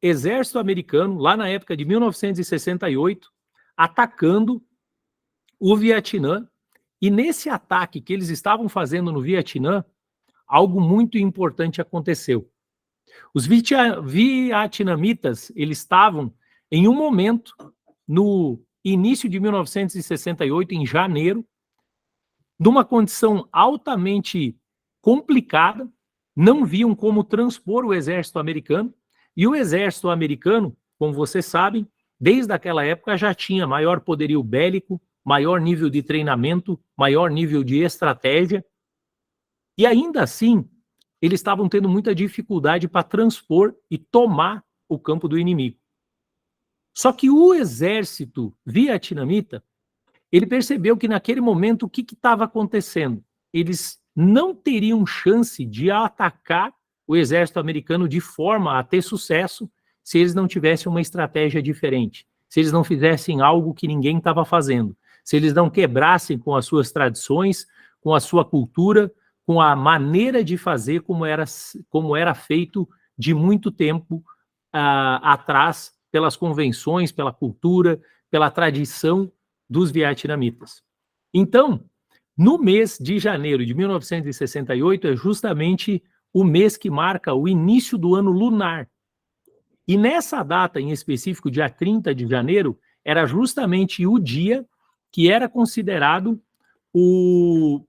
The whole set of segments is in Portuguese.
exército americano, lá na época de 1968, atacando o Vietnã, e nesse ataque que eles estavam fazendo no Vietnã, algo muito importante aconteceu. Os vietnamitas, eles estavam em um momento, no início de 1968, em janeiro, numa condição altamente complicada, não viam como transpor o exército americano, e o exército americano, como vocês sabem, desde aquela época já tinha maior poderio bélico, maior nível de treinamento, maior nível de estratégia, e ainda assim, eles estavam tendo muita dificuldade para transpor e tomar o campo do inimigo. Só que o exército vietnamita, ele percebeu que naquele momento o que estava acontecendo? Eles não teriam chance de atacar o exército americano de forma a ter sucesso se eles não tivessem uma estratégia diferente, se eles não fizessem algo que ninguém estava fazendo, se eles não quebrassem com as suas tradições, com a sua cultura, com a maneira de fazer como era feito de muito tempo atrás, pelas convenções, pela cultura, pela tradição dos vietnamitas. Então, no mês de janeiro de 1968, é justamente o mês que marca o início do ano lunar. E nessa data em específico, dia 30 de janeiro, era justamente o dia que era considerado,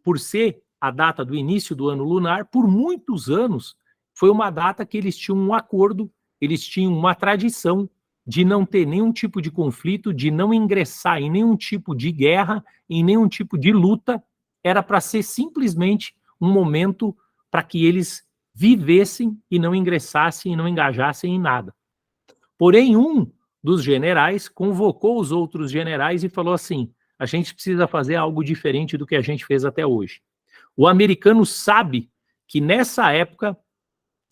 por ser a data do início do ano lunar, por muitos anos, foi uma data que eles tinham um acordo, eles tinham uma tradição de não ter nenhum tipo de conflito, de não ingressar em nenhum tipo de guerra, em nenhum tipo de luta, era para ser simplesmente um momento para que eles vivessem e não ingressassem e não engajassem em nada. Porém, um dos generais convocou os outros generais e falou assim: a gente precisa fazer algo diferente do que a gente fez até hoje. O americano sabe que nessa época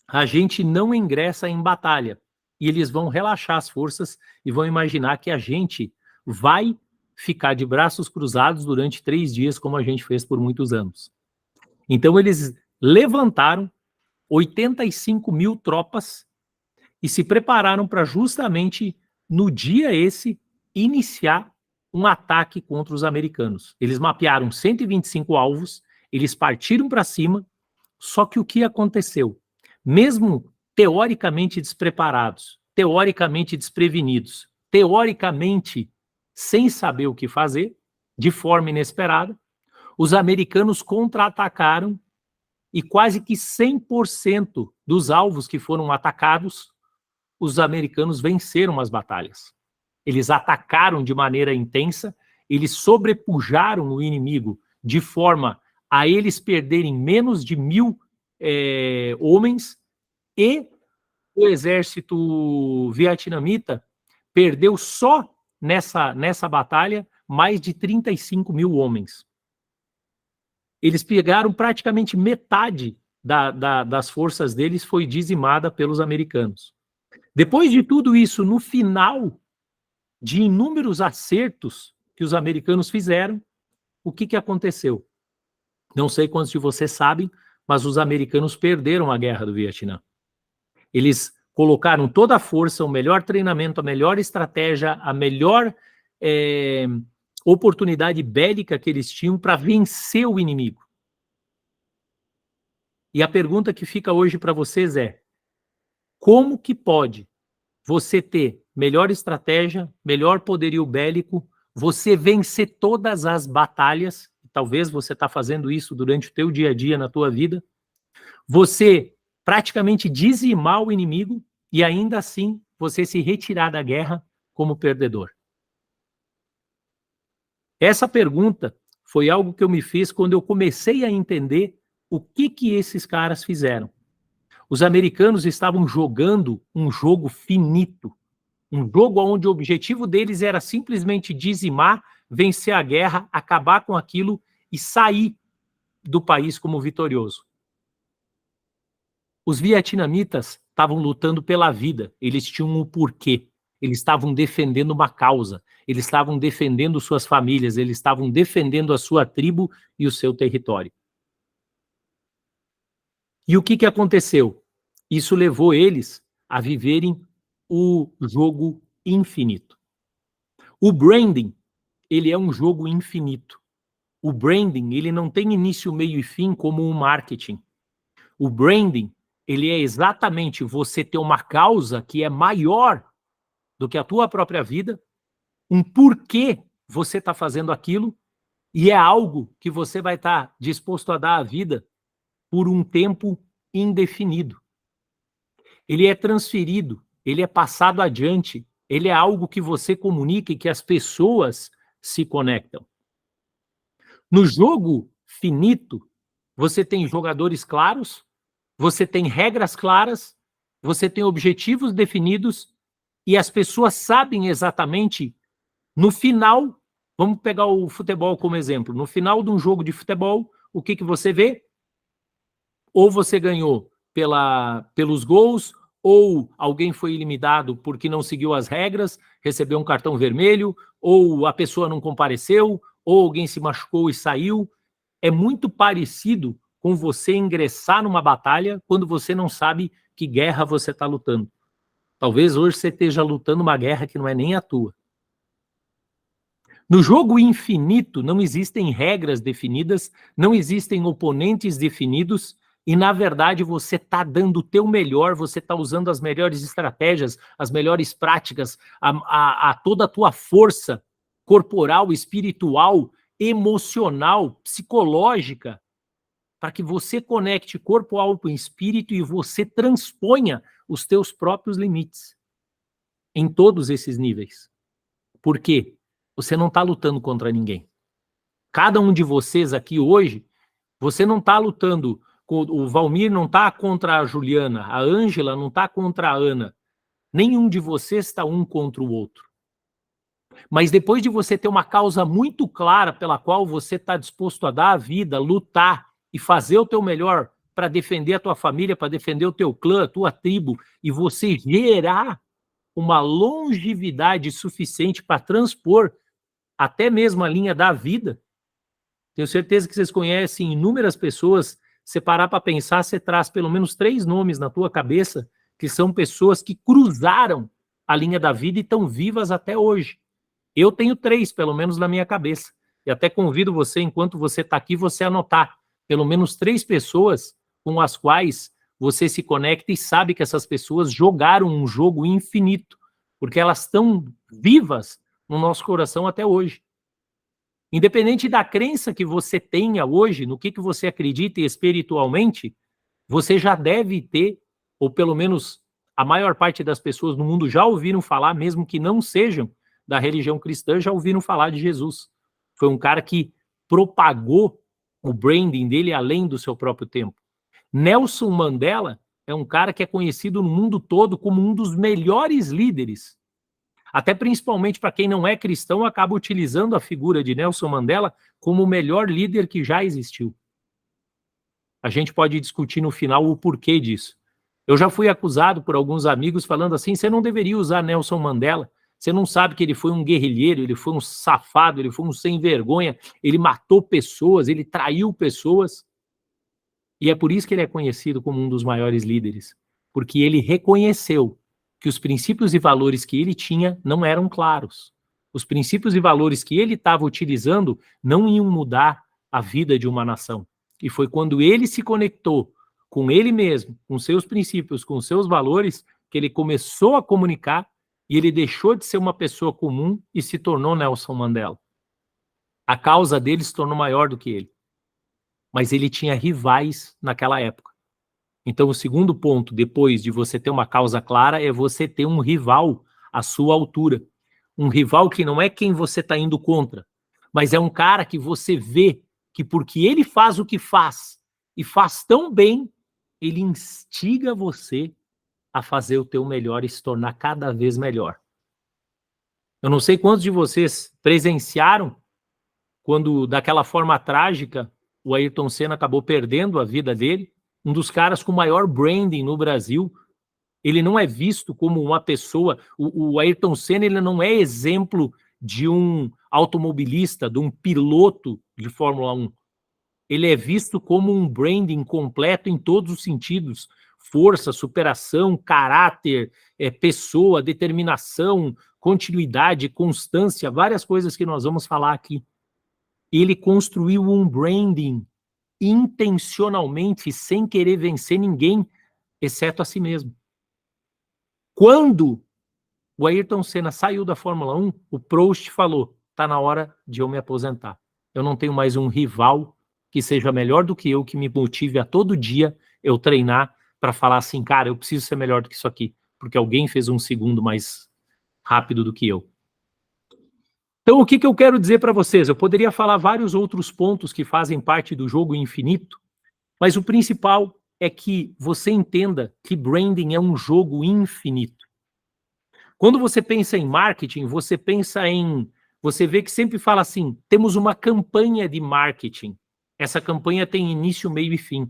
a gente não ingressa em batalha, e eles vão relaxar as forças e vão imaginar que a gente vai ficar de braços cruzados durante 3 dias, como a gente fez por muitos anos. Então eles levantaram 85 mil tropas e se prepararam para justamente, no dia esse, iniciar um ataque contra os americanos. Eles mapearam 125 alvos, eles partiram para cima, só que o que aconteceu? Mesmo teoricamente despreparados, teoricamente desprevenidos, teoricamente sem saber o que fazer, de forma inesperada, os americanos contra-atacaram e quase que 100% dos alvos que foram atacados, os americanos venceram as batalhas. Eles atacaram de maneira intensa, eles sobrepujaram o inimigo de forma a eles perderem menos de 1.000 homens, e o exército vietnamita perdeu só nessa batalha mais de 35 mil homens. Eles pegaram praticamente metade das forças deles, foi dizimada pelos americanos. Depois de tudo isso, no final de inúmeros acertos que os americanos fizeram, o que aconteceu? Não sei quantos de vocês sabem, mas os americanos perderam a guerra do Vietnã. Eles colocaram toda a força, o melhor treinamento, a melhor estratégia, a melhor oportunidade bélica que eles tinham para vencer o inimigo. E a pergunta que fica hoje para vocês é: como que pode você ter melhor estratégia, melhor poderio bélico, você vencer todas as batalhas, talvez você está fazendo isso durante o teu dia a dia na tua vida, você praticamente dizimar o inimigo e ainda assim você se retirar da guerra como perdedor? Essa pergunta foi algo que eu me fiz quando eu comecei a entender o que esses caras fizeram. Os americanos estavam jogando um jogo finito, um jogo onde o objetivo deles era simplesmente dizimar, vencer a guerra, acabar com aquilo e sair do país como vitorioso. Os vietnamitas estavam lutando pela vida, eles tinham um porquê, eles estavam defendendo uma causa, eles estavam defendendo suas famílias, eles estavam defendendo a sua tribo e o seu território. E o que aconteceu? Isso levou eles a viverem o jogo infinito. O branding, ele é um jogo infinito. O branding, ele não tem início, meio e fim como o marketing. O branding, ele é exatamente você ter uma causa que é maior do que a tua própria vida, um porquê você está fazendo aquilo, e é algo que você vai estar disposto a dar à vida por um tempo indefinido. Ele é transferido, ele é passado adiante, ele é algo que você comunica e que as pessoas se conectam. No jogo finito, você tem jogadores claros, você tem regras claras, você tem objetivos definidos e as pessoas sabem exatamente, no final, vamos pegar o futebol como exemplo, no final de um jogo de futebol, o que você vê? Ou você ganhou pelos gols, ou alguém foi eliminado porque não seguiu as regras, recebeu um cartão vermelho, ou a pessoa não compareceu, ou alguém se machucou e saiu. É muito parecido com você ingressar numa batalha quando você não sabe que guerra você está lutando. Talvez hoje você esteja lutando uma guerra que não é nem a tua. No jogo infinito não existem regras definidas, não existem oponentes definidos, e na verdade você está dando o teu melhor, você está usando as melhores estratégias, as melhores práticas, toda a tua força corporal, espiritual, emocional, psicológica, para que você conecte corpo, alma e espírito e você transponha os teus próprios limites em todos esses níveis. Por quê? Você não está lutando contra ninguém. Cada um de vocês aqui hoje, você não está lutando, o Valmir não está contra a Juliana, a Ângela não está contra a Ana. Nenhum de vocês está um contra o outro. Mas depois de você ter uma causa muito clara pela qual você está disposto a dar a vida, lutar e fazer o teu melhor para defender a tua família, para defender o teu clã, a tua tribo, e você gerar uma longevidade suficiente para transpor até mesmo a linha da vida, tenho certeza que vocês conhecem inúmeras pessoas, se parar para pensar, você traz pelo menos 3 nomes na tua cabeça, que são pessoas que cruzaram a linha da vida e estão vivas até hoje. Eu tenho 3, pelo menos, na minha cabeça. E até convido você, enquanto você está aqui, você anotar pelo menos 3 pessoas com as quais você se conecta e sabe que essas pessoas jogaram um jogo infinito, porque elas estão vivas no nosso coração até hoje. Independente da crença que você tenha hoje, no que você acredita espiritualmente, você já deve ter, ou pelo menos a maior parte das pessoas no mundo já ouviram falar, mesmo que não sejam da religião cristã, já ouviram falar de Jesus. Foi um cara que propagou o branding dele além do seu próprio tempo. Nelson Mandela é um cara que é conhecido no mundo todo como um dos melhores líderes. Até principalmente para quem não é cristão, acaba utilizando a figura de Nelson Mandela como o melhor líder que já existiu. A gente pode discutir no final o porquê disso. Eu já fui acusado por alguns amigos falando assim, você não deveria usar Nelson Mandela, você não sabe que ele foi um guerrilheiro, ele foi um safado, ele foi um sem vergonha, ele matou pessoas, ele traiu pessoas. E é por isso que ele é conhecido como um dos maiores líderes, porque ele reconheceu que os princípios e valores que ele tinha não eram claros. Os princípios e valores que ele estava utilizando não iam mudar a vida de uma nação. E foi quando ele se conectou com ele mesmo, com seus princípios, com seus valores, que ele começou a comunicar e ele deixou de ser uma pessoa comum e se tornou Nelson Mandela. A causa dele se tornou maior do que ele. Mas ele tinha rivais naquela época. Então, o segundo ponto, depois de você ter uma causa clara, é você ter um rival à sua altura. Um rival que não é quem você está indo contra, mas é um cara que você vê que porque ele faz o que faz, e faz tão bem, ele instiga você a fazer o teu melhor e se tornar cada vez melhor. Eu não sei quantos de vocês presenciaram quando, daquela forma trágica, o Ayrton Senna acabou perdendo a vida dele, um dos caras com maior branding no Brasil. Ele não é visto como uma pessoa, o Ayrton Senna ele não é exemplo de um automobilista, de um piloto de Fórmula 1. Ele é visto como um branding completo em todos os sentidos, força, superação, caráter, pessoa, determinação, continuidade, constância, várias coisas que nós vamos falar aqui. Ele construiu um branding intencionalmente, sem querer vencer ninguém, exceto a si mesmo. Quando o Ayrton Senna saiu da Fórmula 1, o Prost falou, tá na hora de eu me aposentar. Eu não tenho mais um rival que seja melhor do que eu, que me motive a todo dia eu treinar para falar assim, cara, eu preciso ser melhor do que isso aqui, porque alguém fez um segundo mais rápido do que eu. Então, o que eu quero dizer para vocês? Eu poderia falar vários outros pontos que fazem parte do jogo infinito, mas o principal é que você entenda que branding é um jogo infinito. Quando você pensa em marketing, você vê que sempre fala assim, temos uma campanha de marketing. Essa campanha tem início, meio e fim.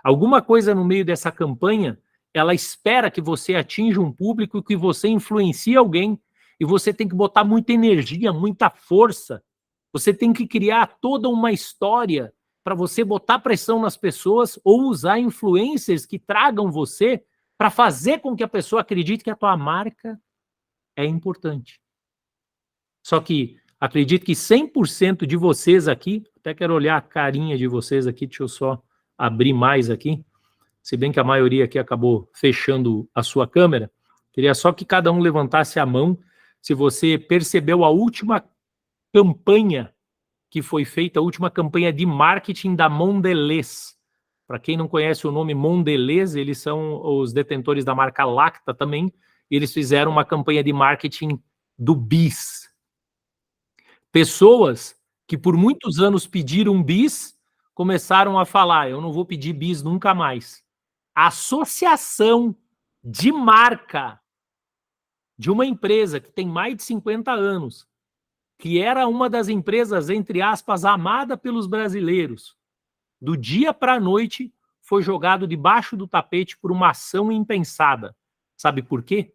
Alguma coisa no meio dessa campanha, ela espera que você atinja um público, que você influencie alguém, e você tem que botar muita energia, muita força. Você tem que criar toda uma história para você botar pressão nas pessoas ou usar influencers que tragam você para fazer com que a pessoa acredite que a tua marca é importante. Só que acredito que 100% de vocês aqui, até quero olhar a carinha de vocês aqui, deixa eu só abrir mais aqui, se bem que a maioria aqui acabou fechando a sua câmera, queria só que cada um levantasse a mão, se você percebeu a última campanha que foi feita, a última campanha de marketing da Mondelez. Para quem não conhece o nome Mondelez, eles são os detentores da marca Lacta também, e eles fizeram uma campanha de marketing do bis. Pessoas que por muitos anos pediram bis, começaram a falar, eu não vou pedir bis nunca mais. A associação de marca de uma empresa que tem mais de 50 anos, que era uma das empresas, entre aspas, amada pelos brasileiros, do dia para a noite, foi jogado debaixo do tapete por uma ação impensada. Sabe por quê?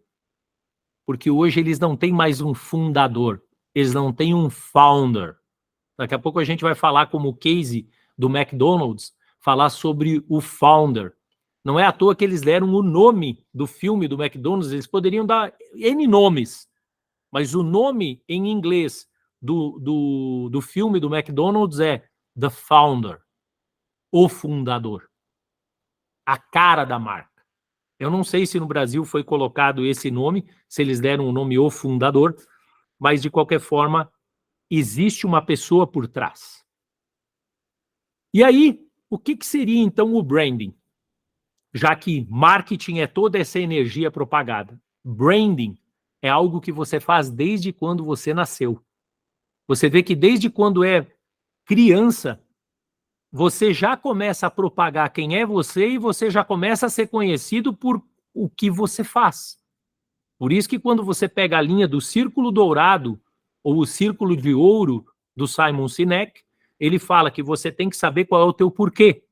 Porque hoje eles não têm mais um fundador, eles não têm um founder. Daqui a pouco a gente vai falar como o case do McDonald's, falar sobre o founder. Não é à toa que eles deram o nome do filme do McDonald's, eles poderiam dar N nomes, mas o nome em inglês do filme do McDonald's é The Founder, o fundador, a cara da marca. Eu não sei se no Brasil foi colocado esse nome, se eles deram o nome o fundador, mas de qualquer forma, existe uma pessoa por trás. E aí, o que seria então o branding? Já que marketing é toda essa energia propagada. Branding é algo que você faz desde quando você nasceu. Você vê que desde quando é criança, você já começa a propagar quem é você e você já começa a ser conhecido por o que você faz. Por isso que quando você pega a linha do círculo dourado ou o círculo de ouro do Simon Sinek, ele fala que você tem que saber qual é o teu porquê.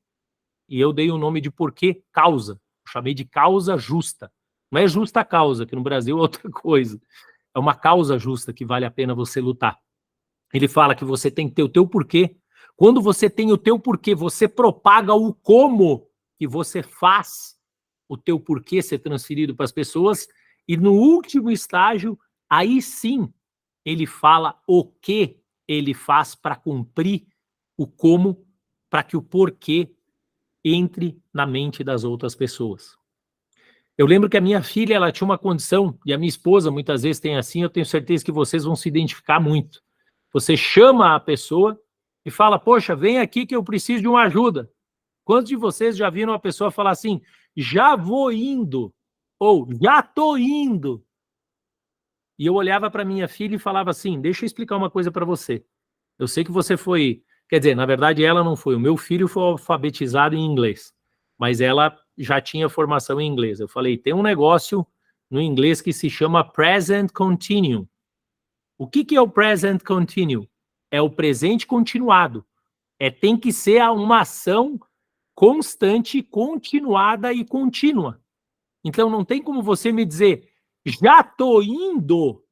E eu dei o nome de porquê causa. Eu chamei de causa justa. Não é justa causa, que no Brasil é outra coisa. É uma causa justa que vale a pena você lutar. Ele fala que você tem que ter o teu porquê. Quando você tem o teu porquê, você propaga o como que você faz o teu porquê ser transferido para as pessoas. E no último estágio, aí sim, ele fala o que ele faz para cumprir o como, para que o porquê entre na mente das outras pessoas. Eu lembro que a minha filha, ela tinha uma condição, e a minha esposa muitas vezes tem assim, eu tenho certeza que vocês vão se identificar muito. Você chama a pessoa e fala, poxa, vem aqui que eu preciso de uma ajuda. Quantos de vocês já viram uma pessoa falar assim, já vou indo, ou já tô indo? E eu olhava para minha filha e falava assim, deixa eu explicar uma coisa para você. Eu sei que você foi, quer dizer, na verdade ela não foi, o meu filho foi alfabetizado em inglês, mas ela já tinha formação em inglês. Eu falei, tem um negócio no inglês que se chama present continuum. O que é o present continuum? É o presente continuado. Tem que ser uma ação constante, continuada e contínua. Então não tem como você me dizer, já tô indo.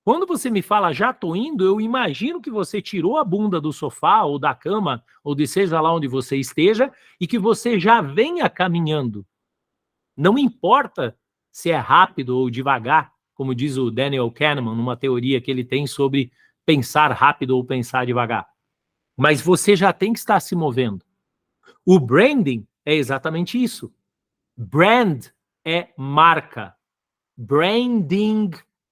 Quando você me fala já tô indo, eu imagino que você tirou a bunda do sofá ou da cama, ou de seja lá onde você esteja, e que você já venha caminhando. Não importa se é rápido ou devagar, como diz o Daniel Kahneman, numa teoria que ele tem sobre pensar rápido ou pensar devagar. Mas você já tem que estar se movendo. O branding é exatamente isso. Brand é marca. Branding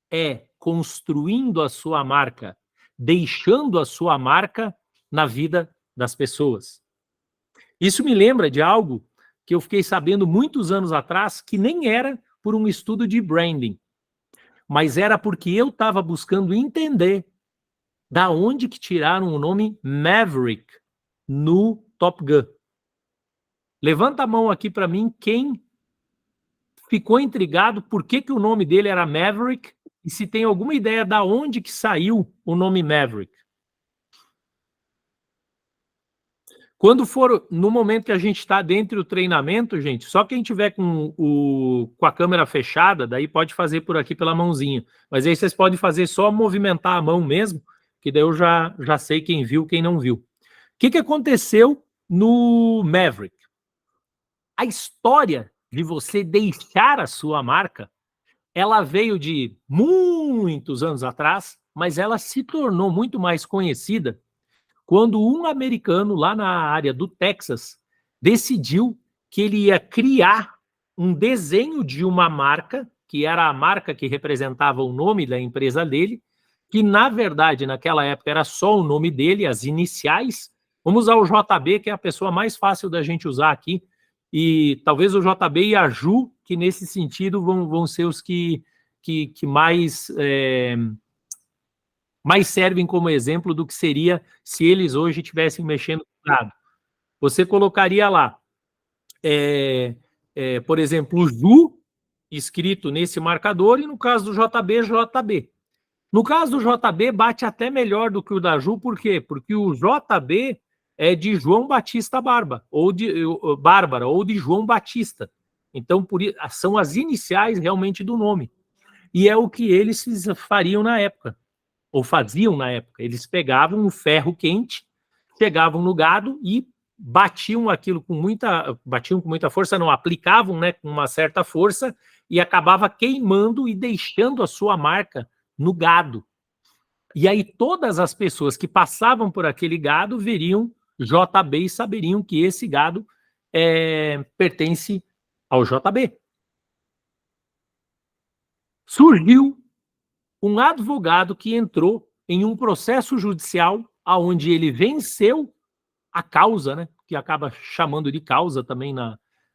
é construindo a sua marca, deixando a sua marca na vida das pessoas. Isso me lembra de algo que eu fiquei sabendo muitos anos atrás, que nem era por um estudo de branding, mas era porque eu estava buscando entender da onde que tiraram o nome Maverick no Top Gun. Levanta a mão aqui para mim quem ficou intrigado por que o nome dele era Maverick e se tem alguma ideia da onde que saiu o nome Maverick. Quando for no momento que a gente está dentro do treinamento, gente, só quem tiver com a câmera fechada, daí pode fazer por aqui pela mãozinha. Mas aí vocês podem fazer só movimentar a mão mesmo, que daí eu já sei quem viu, quem não viu. O que aconteceu no Maverick? A história de você deixar a sua marca, ela veio de muitos anos atrás, mas ela se tornou muito mais conhecida quando um americano lá na área do Texas decidiu que ele ia criar um desenho de uma marca, que era a marca que representava o nome da empresa dele, que na verdade naquela época era só o nome dele, as iniciais. Vamos usar o JB, que é a pessoa mais fácil da gente usar aqui, e talvez o JB e a Ju, que nesse sentido vão ser os que mais... mais servem como exemplo do que seria se eles hoje estivessem mexendo com gado. Você colocaria lá, por exemplo, o Ju escrito nesse marcador e no caso do JB, JB. No caso do JB, bate até melhor do que o da Ju, por quê? Porque o JB é de João Batista Bárbara, ou de João Batista. Então, são as iniciais realmente do nome. E é o que eles fariam na época. Ou faziam na época, eles pegavam o ferro quente, chegavam no gado e batiam com muita força, não, aplicavam, né, com uma certa força e acabava queimando e deixando a sua marca no gado. E aí todas as pessoas que passavam por aquele gado veriam JB e saberiam que esse gado pertence ao JB. Surgiu um advogado que entrou em um processo judicial onde ele venceu a causa, né, que acaba chamando de causa também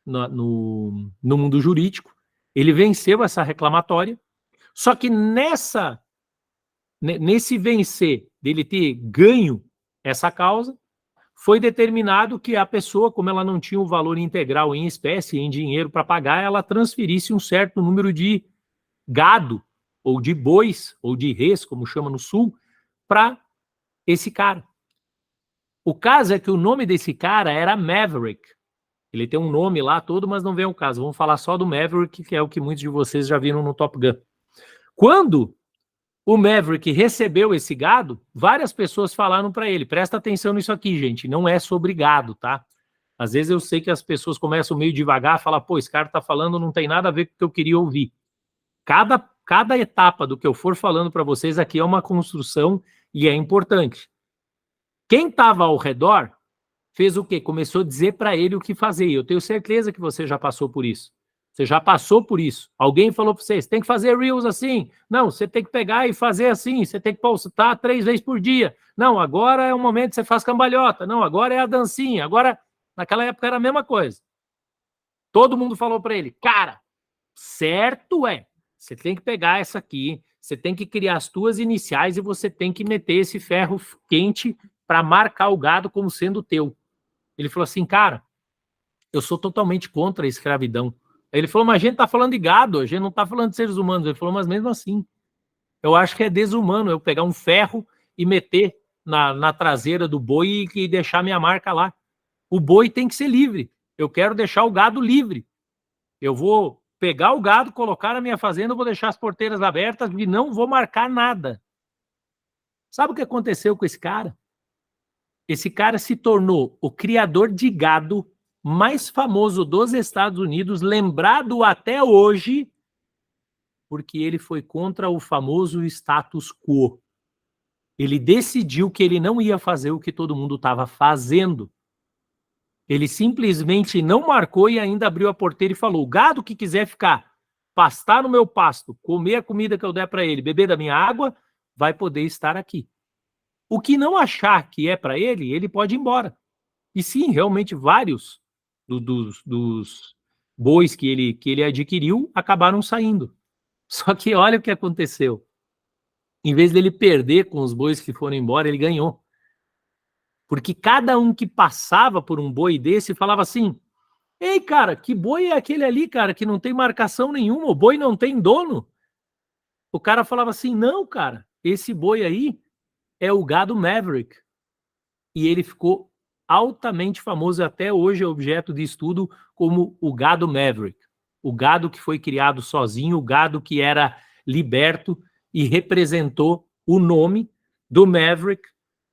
no mundo jurídico. Ele venceu essa reclamatória, só que nesse vencer, dele ter ganho essa causa, foi determinado que a pessoa, como ela não tinha o valor integral em espécie, em dinheiro para pagar, ela transferisse um certo número de gado ou de bois, ou de res, como chama no sul, para esse cara. O caso é que o nome desse cara era Maverick. Ele tem um nome lá todo, mas não vem ao caso. Vamos falar só do Maverick, que é o que muitos de vocês já viram no Top Gun. Quando o Maverick recebeu esse gado, várias pessoas falaram para ele, presta atenção nisso aqui, gente, não é sobre gado, tá? Às vezes eu sei que as pessoas começam meio devagar, falam, pô, esse cara tá falando, não tem nada a ver com o que eu queria ouvir. Cada etapa do que eu for falando para vocês aqui é uma construção e é importante. Quem estava ao redor fez o quê? Começou a dizer para ele o que fazer. Eu tenho certeza que você já passou por isso. Você já passou por isso. Alguém falou para você, você tem que fazer Reels assim. Não, você tem que pegar e fazer assim. Você tem que postar 3 vezes por dia. Não, agora é o momento que você faz cambalhota. Não, agora é a dancinha. Agora, naquela época era a mesma coisa. Todo mundo falou para ele, cara, certo é. Você tem que pegar essa aqui, você tem que criar as tuas iniciais e você tem que meter esse ferro quente para marcar o gado como sendo teu. Ele falou assim, cara, eu sou totalmente contra a escravidão. Aí ele falou, mas a gente tá falando de gado, a gente não tá falando de seres humanos. Ele falou, mas mesmo assim, eu acho que é desumano eu pegar um ferro e meter na traseira do boi e deixar minha marca lá. O boi tem que ser livre. Eu quero deixar o gado livre. Eu vou pegar o gado, colocar na minha fazenda, vou deixar as porteiras abertas e não vou marcar nada. Sabe o que aconteceu com esse cara? Esse cara se tornou o criador de gado mais famoso dos Estados Unidos, lembrado até hoje, porque ele foi contra o famoso status quo. Ele decidiu que ele não ia fazer o que todo mundo estava fazendo. Ele simplesmente não marcou e ainda abriu a porteira e falou: o gado que quiser ficar, pastar no meu pasto, comer a comida que eu der para ele, beber da minha água, vai poder estar aqui. O que não achar que é para ele pode ir embora. E sim, realmente vários dos bois que ele adquiriu acabaram saindo. Só que olha o que aconteceu. Em vez dele perder com os bois que foram embora, ele ganhou. Porque cada um que passava por um boi desse falava assim: ei, cara, que boi é aquele ali, cara, que não tem marcação nenhuma, o boi não tem dono? O cara falava assim: não, cara, esse boi aí é o gado Maverick. E ele ficou altamente famoso, até hoje é objeto de estudo como o gado Maverick. O gado que foi criado sozinho, o gado que era liberto e representou o nome do Maverick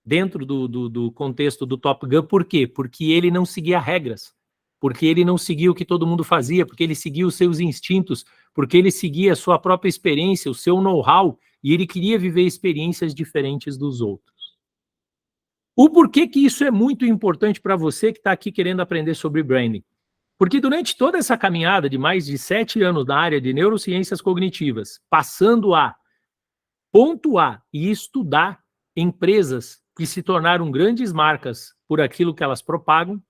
dentro do contexto do Top Gun. Por quê? Porque ele não seguia regras, porque ele não seguia o que todo mundo fazia, porque ele seguia os seus instintos, porque ele seguia a sua própria experiência, o seu know-how, e ele queria viver experiências diferentes dos outros. O porquê que isso é muito importante para você que está aqui querendo aprender sobre branding? Porque durante toda essa caminhada de mais de 7 anos na área de neurociências cognitivas, passando a pontuar e estudar empresas que se tornaram grandes marcas por aquilo que elas propagam,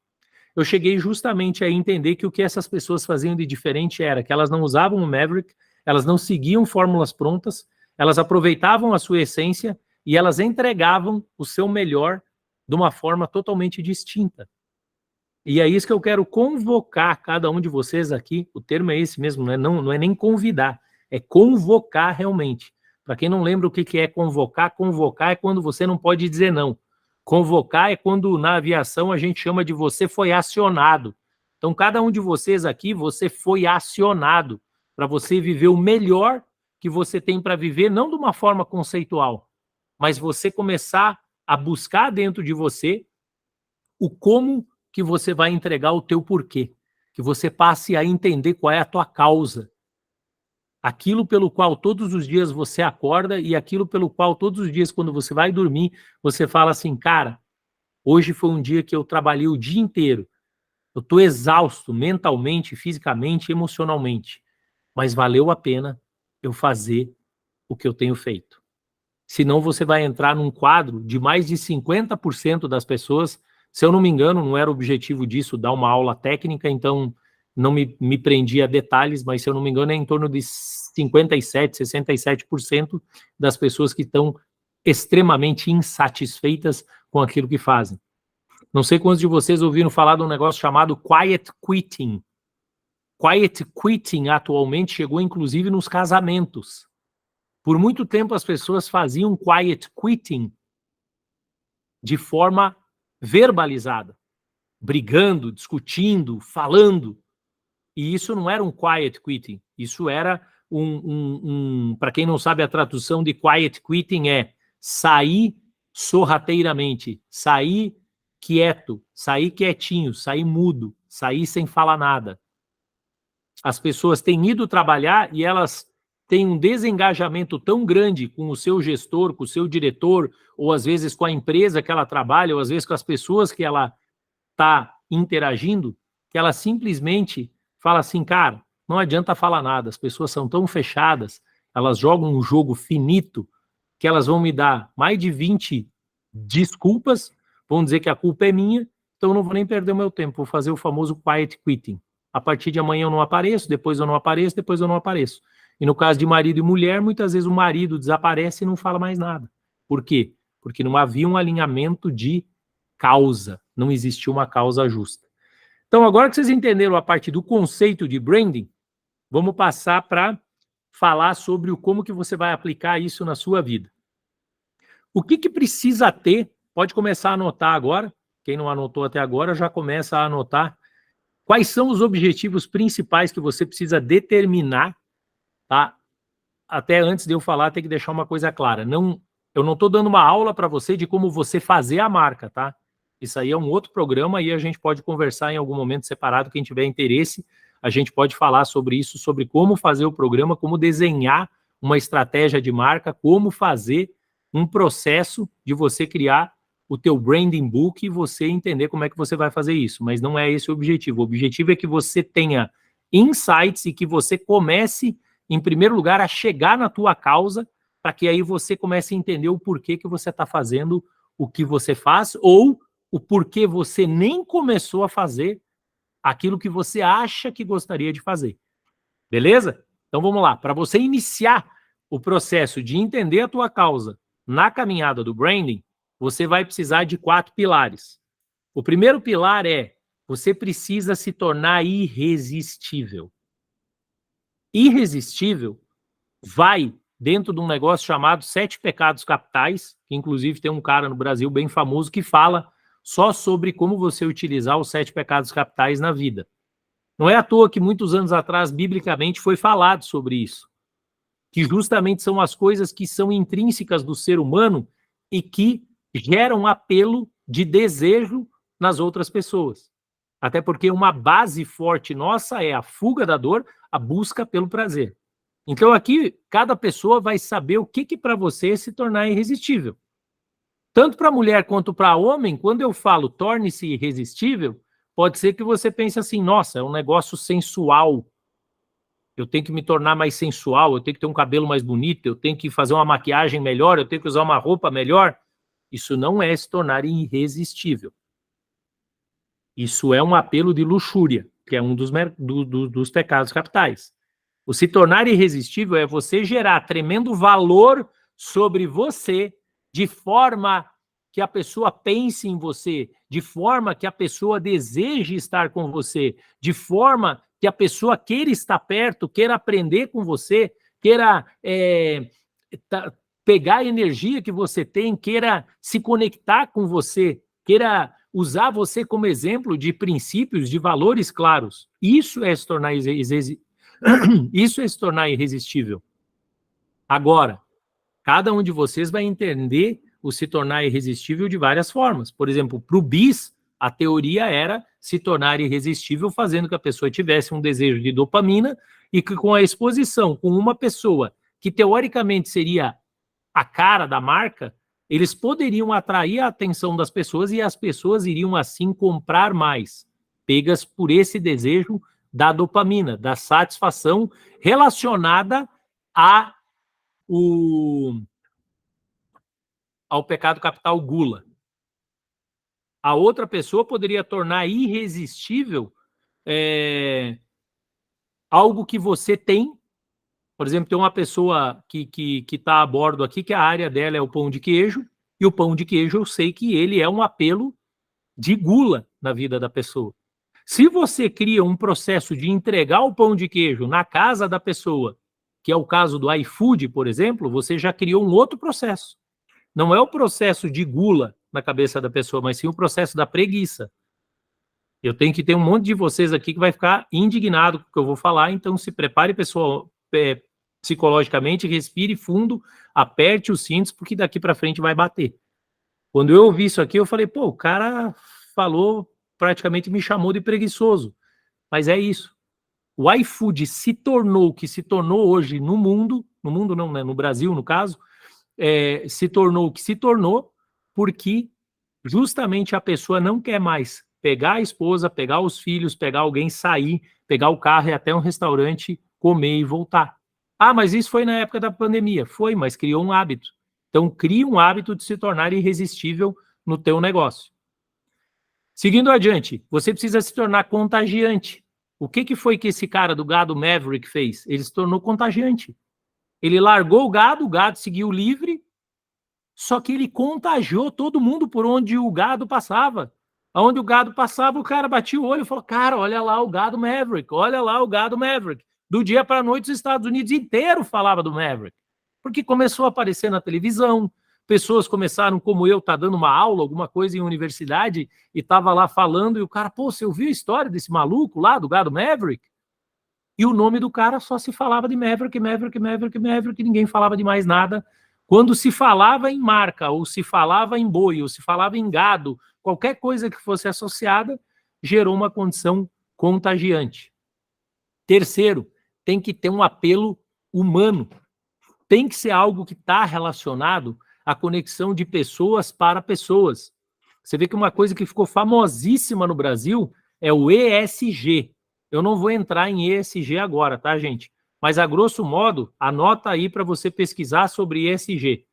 eu cheguei justamente a entender que o que essas pessoas faziam de diferente era que elas não usavam o Maverick, elas não seguiam fórmulas prontas, elas aproveitavam a sua essência e elas entregavam o seu melhor de uma forma totalmente distinta. E é isso que eu quero convocar cada um de vocês aqui, o termo é esse mesmo, não é nem convidar, é convocar realmente. Para quem não lembra o que é convocar, convocar é quando você não pode dizer não. Convocar é quando na aviação a gente chama de você foi acionado. Então cada um de vocês aqui, você foi acionado para você viver o melhor que você tem para viver, não de uma forma conceitual, mas você começar a buscar dentro de você o como que você vai entregar o teu porquê, que você passe a entender qual é a tua causa, aquilo pelo qual todos os dias você acorda e aquilo pelo qual todos os dias quando você vai dormir, você fala assim: cara, hoje foi um dia que eu trabalhei o dia inteiro, eu estou exausto mentalmente, fisicamente, emocionalmente, mas valeu a pena eu fazer o que eu tenho feito. Senão você vai entrar num quadro de mais de 50% das pessoas, se eu não me engano, não era o objetivo disso, dar uma aula técnica, então não me prendi a detalhes, mas se eu não me engano é em torno de 57%, 67% das pessoas que estão extremamente insatisfeitas com aquilo que fazem. Não sei quantos de vocês ouviram falar de um negócio chamado quiet quitting. Quiet quitting atualmente chegou inclusive nos casamentos. Por muito tempo as pessoas faziam quiet quitting de forma verbalizada, brigando, discutindo, falando. E isso não era um quiet quitting, isso era para quem não sabe, a tradução de quiet quitting é sair sorrateiramente, sair quieto, sair quietinho, sair mudo, sair sem falar nada. As pessoas têm ido trabalhar e elas têm um desengajamento tão grande com o seu gestor, com o seu diretor, ou às vezes com a empresa que ela trabalha, ou às vezes com as pessoas que ela está interagindo, que ela simplesmente fala assim: cara, não adianta falar nada, as pessoas são tão fechadas, elas jogam um jogo finito, que elas vão me dar mais de 20 desculpas, vão dizer que a culpa é minha, então eu não vou nem perder o meu tempo, vou fazer o famoso quiet quitting. A partir de amanhã eu não apareço, depois eu não apareço, depois eu não apareço. E no caso de marido e mulher, muitas vezes o marido desaparece e não fala mais nada. Por quê? Porque não havia um alinhamento de causa, não existia uma causa justa. Então, agora que vocês entenderam a parte do conceito de branding, vamos passar para falar sobre como que você vai aplicar isso na sua vida. O que precisa ter, pode começar a anotar agora, quem não anotou até agora já começa a anotar quais são os objetivos principais que você precisa determinar, tá? Até antes de eu falar, tem que deixar uma coisa clara. Eu não estou dando uma aula para você de como você fazer a marca, tá? Isso aí é um outro programa e a gente pode conversar em algum momento separado, quem tiver interesse, a gente pode falar sobre isso, sobre como fazer o programa, como desenhar uma estratégia de marca, como fazer um processo de você criar o teu branding book e você entender como é que você vai fazer isso. Mas não é esse o objetivo. O objetivo é que você tenha insights e que você comece, em primeiro lugar, a chegar na tua causa, para que aí você comece a entender o porquê que você está fazendo o que você faz ou o porquê você nem começou a fazer aquilo que você acha que gostaria de fazer. Beleza? Então vamos lá. Para você iniciar o processo de entender a tua causa na caminhada do branding, você vai precisar de 4 pilares. O primeiro pilar é: você precisa se tornar irresistível. Irresistível vai dentro de um negócio chamado 7 pecados capitais, que inclusive tem um cara no Brasil bem famoso que fala só sobre como você utilizar os 7 pecados capitais na vida. Não é à toa que muitos anos atrás, biblicamente, foi falado sobre isso, que justamente são as coisas que são intrínsecas do ser humano e que geram apelo de desejo nas outras pessoas. Até porque uma base forte nossa é a fuga da dor, a busca pelo prazer. Então aqui, cada pessoa vai saber o que para você se tornar irresistível. Tanto para mulher quanto para homem, quando eu falo torne-se irresistível, pode ser que você pense assim, nossa, é um negócio sensual, eu tenho que me tornar mais sensual, eu tenho que ter um cabelo mais bonito, eu tenho que fazer uma maquiagem melhor, eu tenho que usar uma roupa melhor. Isso não é se tornar irresistível. Isso é um apelo de luxúria, que é um dos pecados capitais. O se tornar irresistível é você gerar tremendo valor sobre você, de forma que a pessoa pense em você, de forma que a pessoa deseje estar com você, de forma que a pessoa queira estar perto, queira aprender com você, queira pegar a energia que você tem, queira se conectar com você, queira usar você como exemplo de princípios, de valores claros. Isso é se tornar isso é se tornar irresistível. Agora, cada um de vocês vai entender o se tornar irresistível de várias formas. Por exemplo, para o bis, a teoria era se tornar irresistível fazendo que a pessoa tivesse um desejo de dopamina e que com a exposição com uma pessoa que teoricamente seria a cara da marca, eles poderiam atrair a atenção das pessoas e as pessoas iriam assim comprar mais, pegas por esse desejo da dopamina, da satisfação relacionada ao pecado capital gula. A outra pessoa poderia tornar irresistível algo que você tem. Por exemplo, tem uma pessoa que está a bordo aqui, que a área dela é o pão de queijo, e o pão de queijo eu sei que ele é um apelo de gula na vida da pessoa. Se você cria um processo de entregar o pão de queijo na casa da pessoa, que é o caso do iFood, por exemplo, você já criou um outro processo. Não é o processo de gula na cabeça da pessoa, mas sim o processo da preguiça. Eu tenho que ter um monte de vocês aqui que vai ficar indignado com o que eu vou falar, então se prepare, pessoal, psicologicamente, respire fundo, aperte os cintos, porque daqui para frente vai bater. Quando eu ouvi isso aqui, eu falei, pô, o cara falou, praticamente me chamou de preguiçoso. Mas é isso. O iFood se tornou o que se tornou hoje no mundo não, né, no Brasil, no caso, se tornou o que se tornou porque justamente a pessoa não quer mais pegar a esposa, pegar os filhos, pegar alguém, sair, pegar o carro e ir até um restaurante, comer e voltar. Ah, mas isso foi na época da pandemia. Foi, mas criou um hábito. Então, cria um hábito de se tornar irresistível no teu negócio. Seguindo adiante, você precisa se tornar contagiante. O que foi que esse cara do gado Maverick fez? Ele se tornou contagiante. Ele largou o gado seguiu livre, só que ele contagiou todo mundo por onde o gado passava. Onde o gado passava, o cara batia o olho e falou, cara, olha lá o gado Maverick, olha lá o gado Maverick. Do dia para a noite, os Estados Unidos inteiro falava do Maverick, porque começou a aparecer na televisão, pessoas começaram, como eu, tá dando uma aula, alguma coisa em universidade, e tava lá falando, e o cara, pô, você ouviu a história desse maluco lá, do gado Maverick? E o nome do cara só se falava de Maverick, Maverick, Maverick, Maverick, ninguém falava de mais nada. Quando se falava em marca, ou se falava em boi, ou se falava em gado, qualquer coisa que fosse associada gerou uma condição contagiante. Terceiro, tem que ter um apelo humano. Tem que ser algo que está relacionado à conexão de pessoas para pessoas. Você vê que uma coisa que ficou famosíssima no Brasil é o ESG. Eu não vou entrar em ESG agora, tá, gente? Mas, a grosso modo, anota aí para você pesquisar sobre ESG.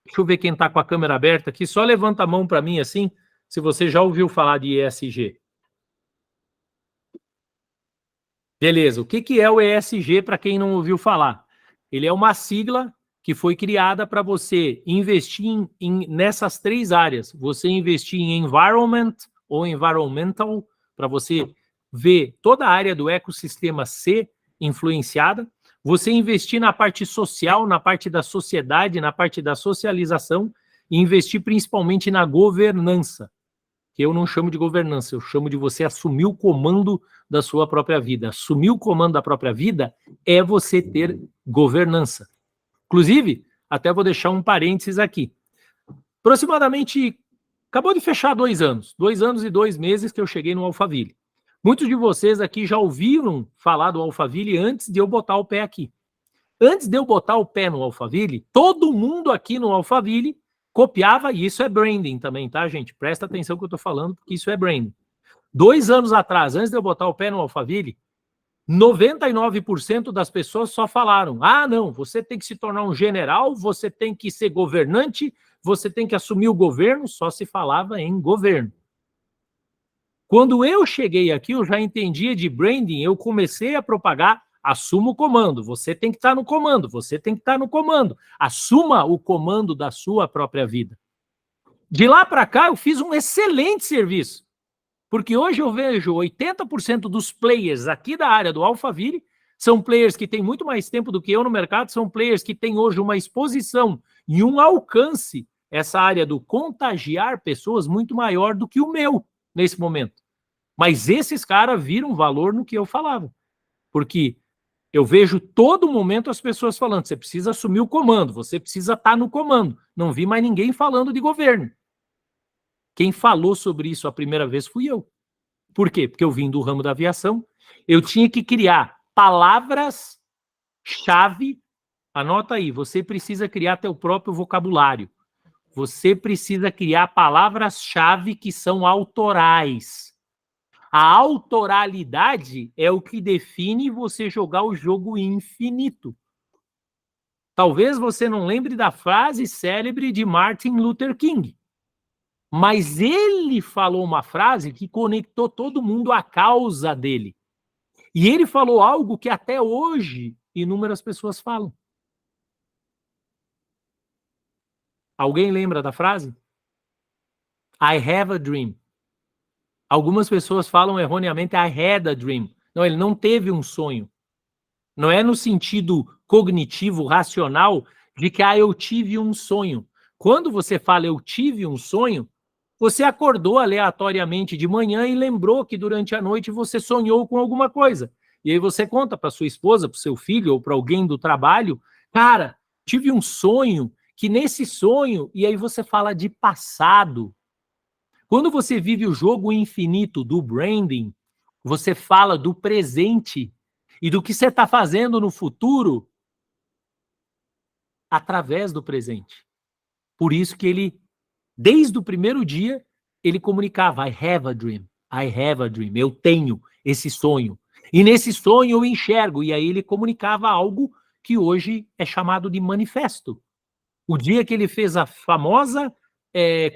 Deixa eu ver quem está com a câmera aberta aqui. Só levanta a mão para mim, assim, se você já ouviu falar de ESG. Beleza. O que é o ESG para quem não ouviu falar? Ele é uma sigla que foi criada para você investir nessas três áreas. Você investir em environment ou environmental, para você ver toda a área do ecossistema ser influenciada. Você investir na parte social, na parte da sociedade, na parte da socialização, e investir principalmente na governança, que eu não chamo de governança, eu chamo de você assumir o comando da sua própria vida. Assumir o comando da própria vida é você ter governança. Inclusive, até vou deixar um parênteses aqui. Aproximadamente, acabou de fechar 2 anos. 2 anos e 2 meses que eu cheguei no Alphaville. Muitos de vocês aqui já ouviram falar do Alphaville antes de eu botar o pé aqui. Antes de eu botar o pé no Alphaville, todo mundo aqui no Alphaville copiava, e isso é branding também, tá, gente? Presta atenção que eu tô falando, porque isso é branding. 2 anos atrás, antes de eu botar o pé no Alphaville, 99% das pessoas só falaram: ah, não, você tem que se tornar um general, você tem que ser governante, você tem que assumir o governo, só se falava em governo. Quando eu cheguei aqui, eu já entendia de branding, eu comecei a propagar: assuma o comando, você tem que estar no comando, você tem que estar no comando, assuma o comando da sua própria vida. De lá para cá, eu fiz um excelente serviço, porque hoje eu vejo 80% dos players aqui da área do Alphaville são players que têm muito mais tempo do que eu no mercado, são players que têm hoje uma exposição e um alcance, essa área do contagiar pessoas, muito maior do que o meu nesse momento. Mas esses caras viram valor no que eu falava, porque eu vejo todo momento as pessoas falando: você precisa assumir o comando, você precisa estar no comando. Não vi mais ninguém falando de governo. Quem falou sobre isso a primeira vez fui eu. Por quê? Porque eu vim do ramo da aviação, eu tinha que criar palavras-chave. Anota aí, você precisa criar teu próprio vocabulário. Você precisa criar palavras-chave que são autorais. A autoralidade é o que define você jogar o jogo infinito. Talvez você não lembre da frase célebre de Martin Luther King, mas ele falou uma frase que conectou todo mundo à causa dele. E ele falou algo que até hoje inúmeras pessoas falam. Alguém lembra da frase? I have a dream. Algumas pessoas falam erroneamente I had a dream. Não, ele não teve um sonho. Não é no sentido cognitivo, racional, de que eu tive um sonho. Quando você fala eu tive um sonho, você acordou aleatoriamente de manhã e lembrou que durante a noite você sonhou com alguma coisa. E aí você conta para sua esposa, para o seu filho ou para alguém do trabalho: cara, tive um sonho, que nesse sonho... E aí você fala de passado. Quando você vive o jogo infinito do branding, você fala do presente e do que você está fazendo no futuro através do presente. Por isso que ele, desde o primeiro dia, ele comunicava: I have a dream, I have a dream, eu tenho esse sonho. E nesse sonho eu enxergo. E aí ele comunicava algo que hoje é chamado de manifesto. O dia que ele fez a famosa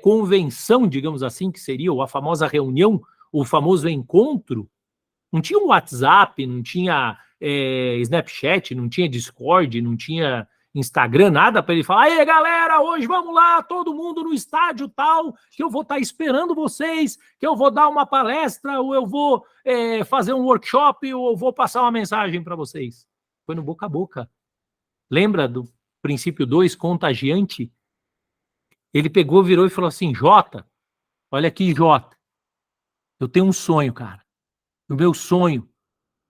convenção, digamos assim, que seria, ou a famosa reunião, o famoso encontro, não tinha um WhatsApp, não tinha Snapchat, não tinha Discord, não tinha Instagram, nada para ele falar: aí galera, hoje vamos lá, todo mundo no estádio tal, que eu vou estar esperando vocês, que eu vou dar uma palestra, ou eu vou fazer um workshop, ou eu vou passar uma mensagem para vocês. Foi no boca a boca. Lembra do princípio 2, contagiante? Ele pegou, virou e falou assim: Jota, olha aqui, Jota, eu tenho um sonho, cara. O meu sonho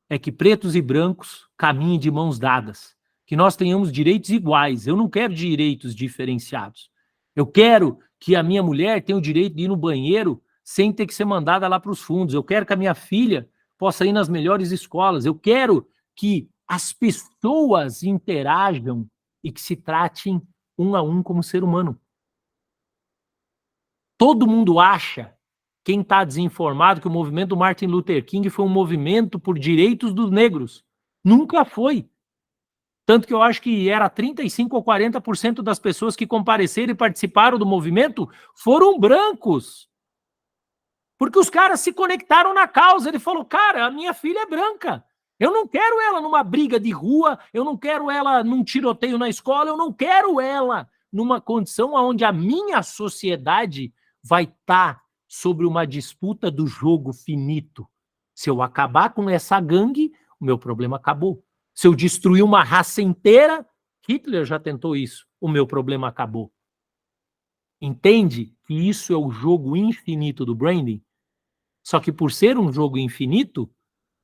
é que pretos e brancos caminhem de mãos dadas, que nós tenhamos direitos iguais. Eu não quero direitos diferenciados. Eu quero que a minha mulher tem o direito de ir no banheiro sem ter que ser mandada lá para os fundos. Eu quero que a minha filha possa ir nas melhores escolas. Eu quero que as pessoas interajam e que se tratem um a um como ser humano. Todo mundo acha, quem está desinformado, que o movimento do Martin Luther King foi um movimento por direitos dos negros. Nunca foi. Tanto que eu acho que era 35% ou 40% das pessoas que compareceram e participaram do movimento foram brancos. Porque os caras se conectaram na causa. Ele falou, cara, a minha filha é branca. Eu não quero ela numa briga de rua, eu não quero ela num tiroteio na escola, eu não quero ela numa condição onde a minha sociedade vai estar sobre uma disputa do jogo finito. Se eu acabar com essa gangue, o meu problema acabou. Se eu destruir uma raça inteira, Hitler já tentou isso, o meu problema acabou. Entende que isso é o jogo infinito do branding? Só que por ser um jogo infinito,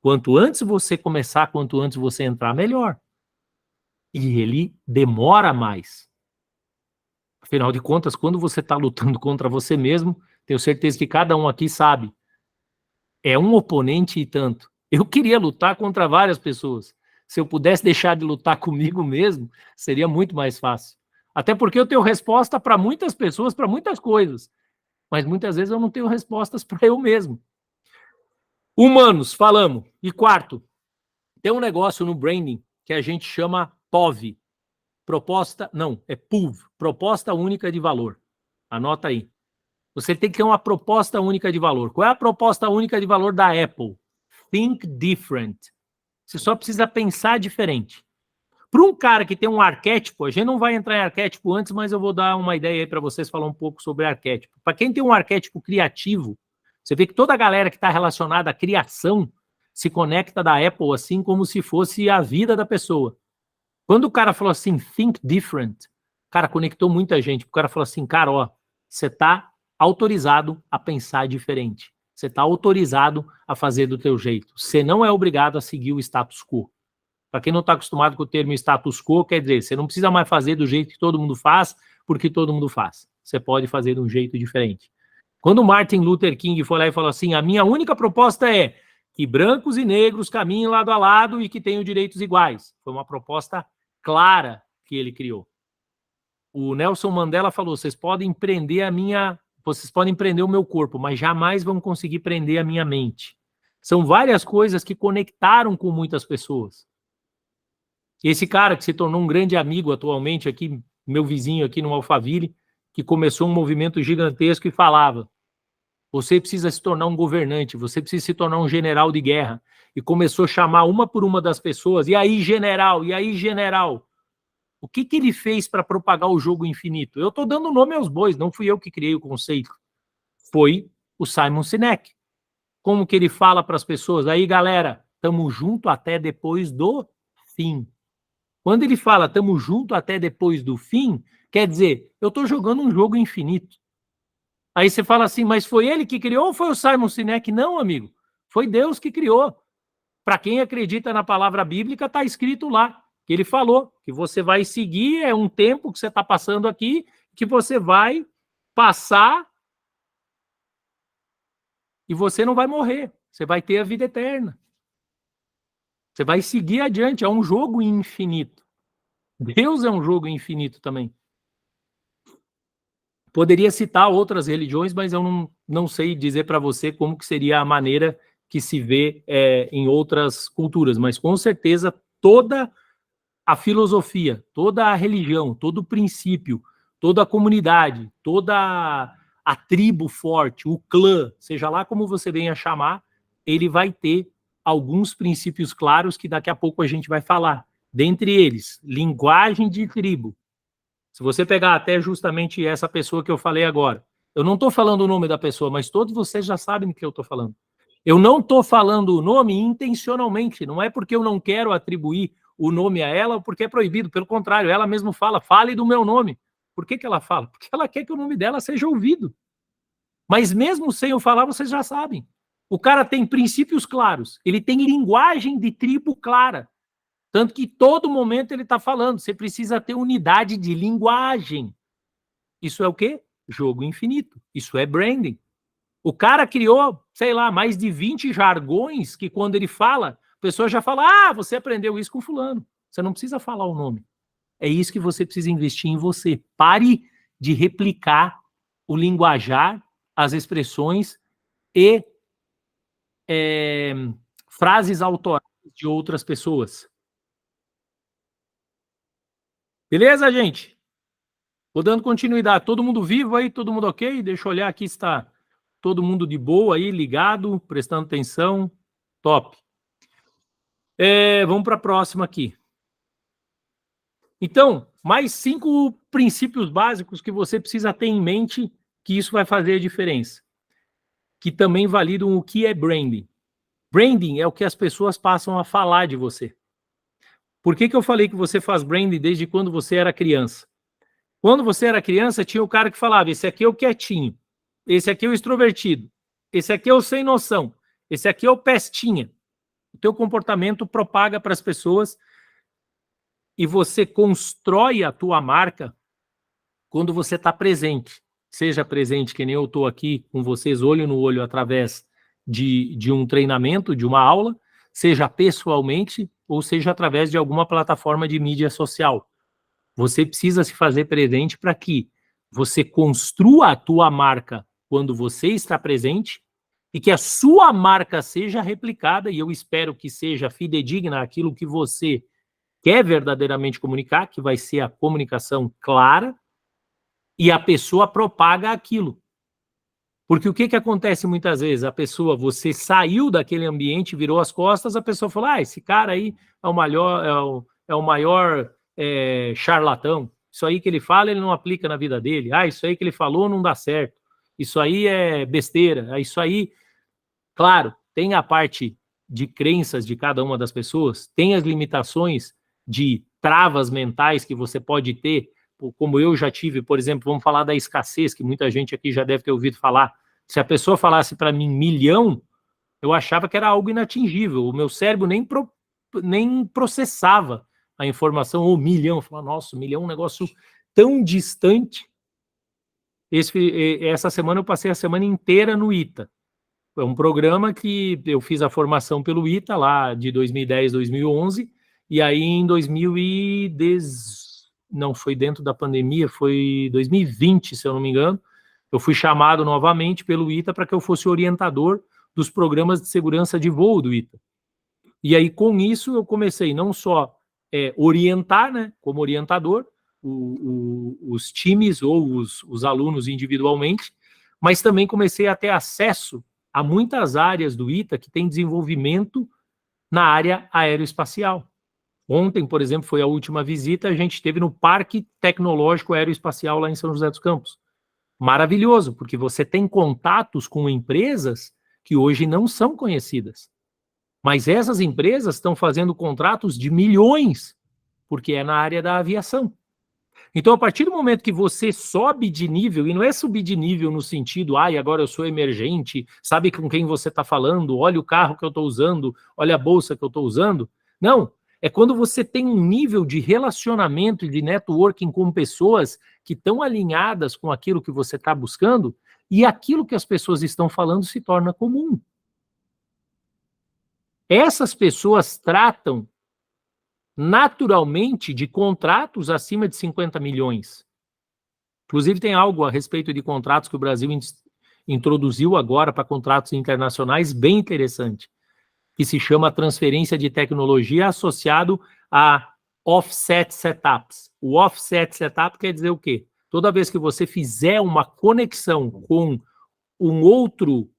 quanto antes você começar, quanto antes você entrar, melhor. E ele demora mais. Afinal de contas, quando você está lutando contra você mesmo, tenho certeza que cada um aqui sabe, é um oponente e tanto. Eu queria lutar contra várias pessoas. Se eu pudesse deixar de lutar comigo mesmo, seria muito mais fácil. Até porque eu tenho resposta para muitas pessoas, para muitas coisas. Mas muitas vezes eu não tenho respostas para eu mesmo. Humanos, falamos. E quarto, tem um negócio no branding que a gente chama POV. Proposta única de valor. Anota aí. Você tem que ter uma proposta única de valor. Qual é a proposta única de valor da Apple? Think different. Você só precisa pensar diferente. Para um cara que tem um arquétipo, a gente não vai entrar em arquétipo antes, mas eu vou dar uma ideia aí para vocês falar um pouco sobre arquétipo. Para quem tem um arquétipo criativo, você vê que toda a galera que está relacionada à criação se conecta da Apple assim como se fosse a vida da pessoa. Quando o cara falou assim, think different, cara, conectou muita gente. O cara falou assim, cara, ó, você está autorizado a pensar diferente. Você está autorizado a fazer do teu jeito. Você não é obrigado a seguir o status quo. Para quem não está acostumado com o termo status quo, quer dizer, você não precisa mais fazer do jeito que todo mundo faz, porque todo mundo faz. Você pode fazer de um jeito diferente. Quando Martin Luther King foi lá e falou assim, a minha única proposta é que brancos e negros caminhem lado a lado e que tenham direitos iguais. Foi uma proposta clara que ele criou. O Nelson Mandela falou, vocês podem prender o meu corpo, mas jamais vão conseguir prender a minha mente. São várias coisas que conectaram com muitas pessoas. Esse cara que se tornou um grande amigo atualmente aqui, meu vizinho aqui no Alphaville, que começou um movimento gigantesco e falava, você precisa se tornar um governante, você precisa se tornar um general de guerra. E começou a chamar uma por uma das pessoas, e aí general, e aí general. O que ele fez para propagar o jogo infinito? Eu estou dando nome aos bois, não fui eu que criei o conceito. Foi o Simon Sinek. Como que ele fala para as pessoas? Aí, galera, tamo junto até depois do fim. Quando ele fala tamo junto até depois do fim, quer dizer, eu estou jogando um jogo infinito. Aí você fala assim, mas foi ele que criou ou foi o Simon Sinek? Não, amigo, foi Deus que criou. Para quem acredita na palavra bíblica, está escrito lá, que ele falou, que você vai seguir, é um tempo que você está passando aqui, que você vai passar e você não vai morrer, você vai ter a vida eterna. Você vai seguir adiante, é um jogo infinito. Deus é um jogo infinito também. Poderia citar outras religiões, mas eu não sei dizer para você como que seria a maneira que se vê em outras culturas, mas com certeza toda a filosofia, toda a religião, todo o princípio, toda a comunidade, toda a tribo forte, o clã, seja lá como você venha chamar, ele vai ter alguns princípios claros que daqui a pouco a gente vai falar. Dentre eles, linguagem de tribo. Se você pegar até justamente essa pessoa que eu falei agora, eu não estou falando o nome da pessoa, mas todos vocês já sabem do que eu estou falando. Eu não estou falando o nome intencionalmente, não é porque eu não quero atribuir o nome a ela ou porque é proibido, pelo contrário, ela mesma fala, fale do meu nome. Por que ela fala? Porque ela quer que o nome dela seja ouvido. Mas mesmo sem eu falar, vocês já sabem. O cara tem princípios claros, ele tem linguagem de tribo clara. Tanto que todo momento ele está falando, você precisa ter unidade de linguagem. Isso é o quê? jogo infinito. Isso é branding. O cara criou, sei lá, mais de 20 jargões que quando ele fala, a pessoa já fala, ah, você aprendeu isso com fulano. Você não precisa falar o nome. É isso que você precisa investir em você. Pare de replicar o linguajar, as expressões e frases autorais de outras pessoas. Beleza, gente? Vou dando continuidade. Todo mundo vivo aí? Todo mundo ok? Deixa eu olhar aqui se está todo mundo de boa aí, ligado, prestando atenção. Top. Vamos para a próxima aqui. Então, mais 5 princípios básicos que você precisa ter em mente que isso vai fazer a diferença. Que também validam o que é branding. Branding é o que as pessoas passam a falar de você. Por que eu falei que você faz branding desde quando você era criança? Quando você era criança, tinha o cara que falava, esse aqui é o quietinho, esse aqui é o extrovertido, esse aqui é o sem noção, esse aqui é o pestinha. O teu comportamento propaga para as pessoas e você constrói a tua marca quando você está presente. Seja presente, que nem eu estou aqui com vocês, olho no olho, através de um treinamento, de uma aula, seja pessoalmente ou seja através de alguma plataforma de mídia social. Você precisa se fazer presente para que você construa a tua marca quando você está presente e que a sua marca seja replicada, e eu espero que seja fidedigna àquilo que você quer verdadeiramente comunicar, que vai ser a comunicação clara, e a pessoa propaga aquilo. Porque o que acontece muitas vezes? A pessoa, você saiu daquele ambiente, virou as costas, a pessoa fala, esse cara aí é o maior charlatão. Isso aí que ele fala, ele não aplica na vida dele. Isso aí que ele falou não dá certo. Isso aí é besteira. Isso aí, claro, tem a parte de crenças de cada uma das pessoas, tem as limitações de travas mentais que você pode ter, como eu já tive, por exemplo, vamos falar da escassez, que muita gente aqui já deve ter ouvido falar. Se a pessoa falasse para mim 1 milhão, eu achava que era algo inatingível. O meu cérebro nem processava a informação, 1 milhão. Eu falava, nossa, 1 milhão é um negócio tão distante. Essa semana eu passei a semana inteira no ITA. É um programa que eu fiz a formação pelo ITA lá de 2010, 2011, e aí em 2010... não foi dentro da pandemia, foi 2020, se eu não me engano, eu fui chamado novamente pelo ITA para que eu fosse orientador dos programas de segurança de voo do ITA. E aí, com isso, eu comecei não só orientar, né, como orientador, os times ou os alunos individualmente, mas também comecei a ter acesso a muitas áreas do ITA que tem desenvolvimento na área aeroespacial. Ontem, por exemplo, foi a última visita, a gente esteve no Parque Tecnológico Aeroespacial lá em São José dos Campos. Maravilhoso, porque você tem contatos com empresas que hoje não são conhecidas. Mas essas empresas estão fazendo contratos de milhões, porque é na área da aviação. Então, a partir do momento que você sobe de nível, e não é subir de nível no sentido, agora eu sou emergente, sabe com quem você está falando, olha o carro que eu estou usando, olha a bolsa que eu estou usando. Não, é quando você tem um nível de relacionamento e de networking com pessoas que estão alinhadas com aquilo que você está buscando e aquilo que as pessoas estão falando se torna comum. Essas pessoas tratam naturalmente de contratos acima de 50 milhões. Inclusive tem algo a respeito de contratos que o Brasil introduziu agora para contratos internacionais bem interessante, que se chama transferência de tecnologia associado a offset setups. O offset setup quer dizer o quê? Toda vez que você fizer uma conexão com um outro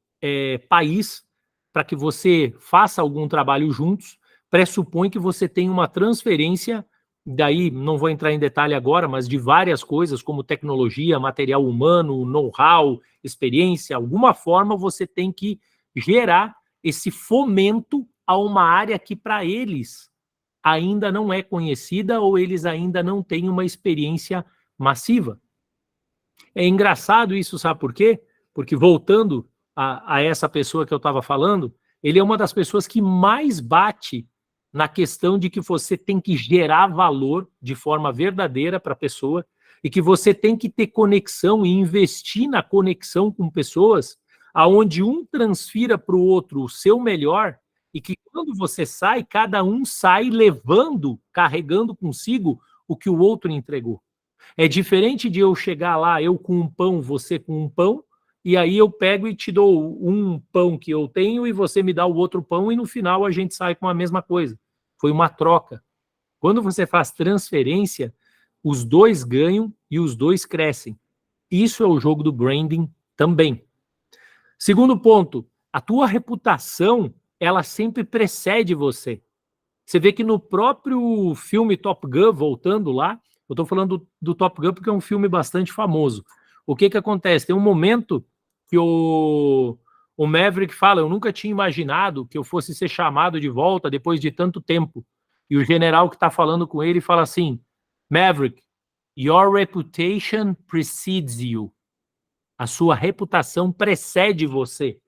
país, para que você faça algum trabalho juntos, pressupõe que você tem uma transferência, daí não vou entrar em detalhe agora, mas de várias coisas, como tecnologia, material humano, know-how, experiência, alguma forma você tem que gerar esse fomento a uma área que para eles ainda não é conhecida ou eles ainda não têm uma experiência massiva. É engraçado isso, sabe por quê? Porque voltando a essa pessoa que eu estava falando, ele é uma das pessoas que mais bate na questão de que você tem que gerar valor de forma verdadeira para a pessoa e que você tem que ter conexão e investir na conexão com pessoas, aonde um transfira para o outro o seu melhor, e que quando você sai, cada um sai levando, carregando consigo o que o outro entregou. É diferente de eu chegar lá, eu com um pão, você com um pão, e aí eu pego e te dou um pão que eu tenho e você me dá o outro pão e no final a gente sai com a mesma coisa. Foi uma troca. Quando você faz transferência, os dois ganham e os dois crescem. Isso é o jogo do branding também. Segundo ponto, a tua reputação, ela sempre precede você. Você vê que no próprio filme Top Gun, voltando lá, eu estou falando do Top Gun porque é um filme bastante famoso. O que acontece? Tem um momento que o Maverick fala, eu nunca tinha imaginado que eu fosse ser chamado de volta depois de tanto tempo. E o general que está falando com ele fala assim, Maverick, your reputation precedes you. A sua reputação precede você.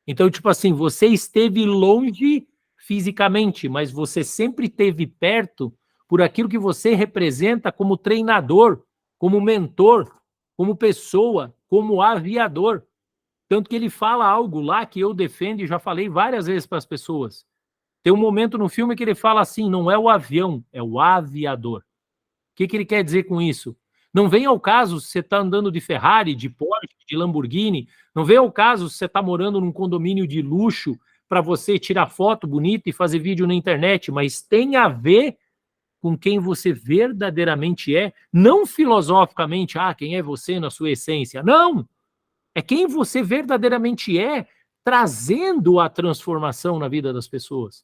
Então, tipo assim, você esteve longe fisicamente, mas você sempre esteve perto por aquilo que você representa como treinador, como mentor, como pessoa, como aviador. Tanto que ele fala algo lá que eu defendo e já falei várias vezes para as pessoas. Tem um momento no filme que ele fala assim, não é o avião, é o aviador. O que ele quer dizer com isso? Não vem ao caso se você está andando de Ferrari, de Porsche, de Lamborghini, não vem ao caso se você está morando num condomínio de luxo para você tirar foto bonita e fazer vídeo na internet, mas tem a ver com quem você verdadeiramente é, não filosoficamente, quem é você na sua essência, não! É quem você verdadeiramente é, trazendo a transformação na vida das pessoas.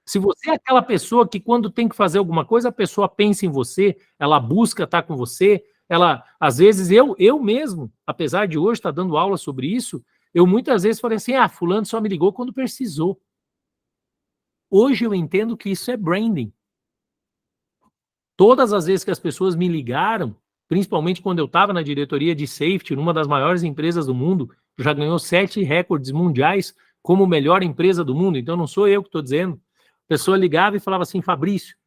Se você é aquela pessoa que quando tem que fazer alguma coisa, a pessoa pensa em você, ela busca estar com você, ela, às vezes, eu mesmo, apesar de hoje estar dando aula sobre isso, eu muitas vezes falei assim, fulano só me ligou quando precisou. Hoje eu entendo que isso é branding. Todas as vezes que as pessoas me ligaram, principalmente quando eu estava na diretoria de safety, numa das maiores empresas do mundo, já ganhou 7 recordes mundiais como melhor empresa do mundo, então não sou eu que estou dizendo. A pessoa ligava e falava assim, Fabrício,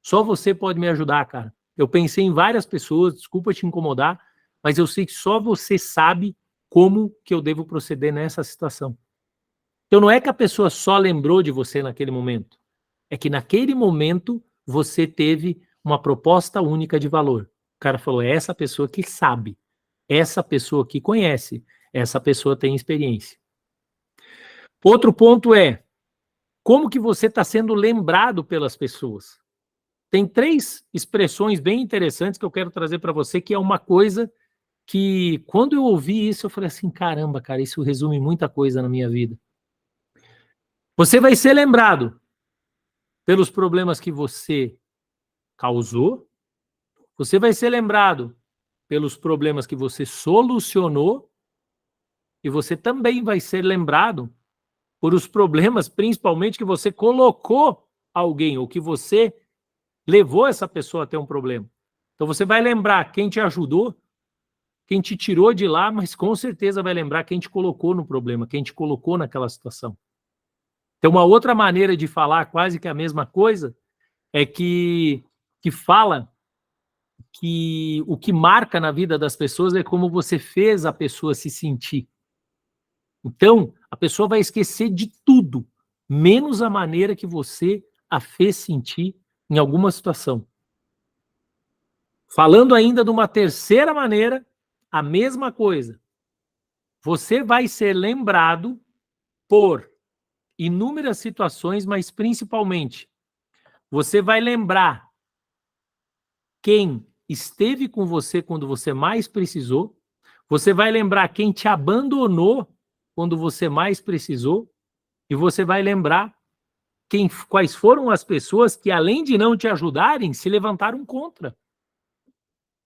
só você pode me ajudar, cara. Eu pensei em várias pessoas, desculpa te incomodar, mas eu sei que só você sabe como que eu devo proceder nessa situação. Então não é que a pessoa só lembrou de você naquele momento, é que naquele momento você teve uma proposta única de valor. O cara falou, é essa pessoa que sabe, essa pessoa que conhece, essa pessoa tem experiência. Outro ponto é, como que você está sendo lembrado pelas pessoas? Tem 3 expressões bem interessantes que eu quero trazer para você, que é uma coisa que, quando eu ouvi isso, eu falei assim, caramba, cara, isso resume muita coisa na minha vida. Você vai ser lembrado pelos problemas que você causou, você vai ser lembrado pelos problemas que você solucionou, e você também vai ser lembrado por os problemas, principalmente, que você colocou alguém, ou que você levou essa pessoa a ter um problema. Então você vai lembrar quem te ajudou, quem te tirou de lá, mas com certeza vai lembrar quem te colocou no problema, quem te colocou naquela situação. Tem uma outra maneira de falar quase que a mesma coisa, é que fala que o que marca na vida das pessoas é como você fez a pessoa se sentir. Então, a pessoa vai esquecer de tudo, menos a maneira que você a fez sentir em alguma situação. Falando ainda de uma terceira maneira, a mesma coisa. Você vai ser lembrado por inúmeras situações, mas principalmente, você vai lembrar quem esteve com você quando você mais precisou, você vai lembrar quem te abandonou quando você mais precisou, e você vai lembrar quais foram as pessoas que, além de não te ajudarem, se levantaram contra.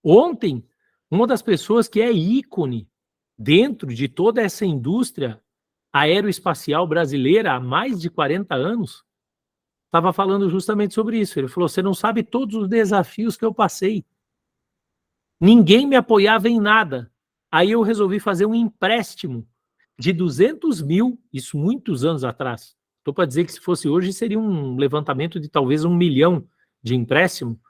Ontem, uma das pessoas que é ícone dentro de toda essa indústria aeroespacial brasileira há mais de 40 anos, estava falando justamente sobre isso. Ele falou, você não sabe todos os desafios que eu passei. Ninguém me apoiava em nada. Aí eu resolvi fazer um empréstimo de 200 mil, isso muitos anos atrás. Estou para dizer que se fosse hoje seria um levantamento de talvez 1 milhão de empréstimo,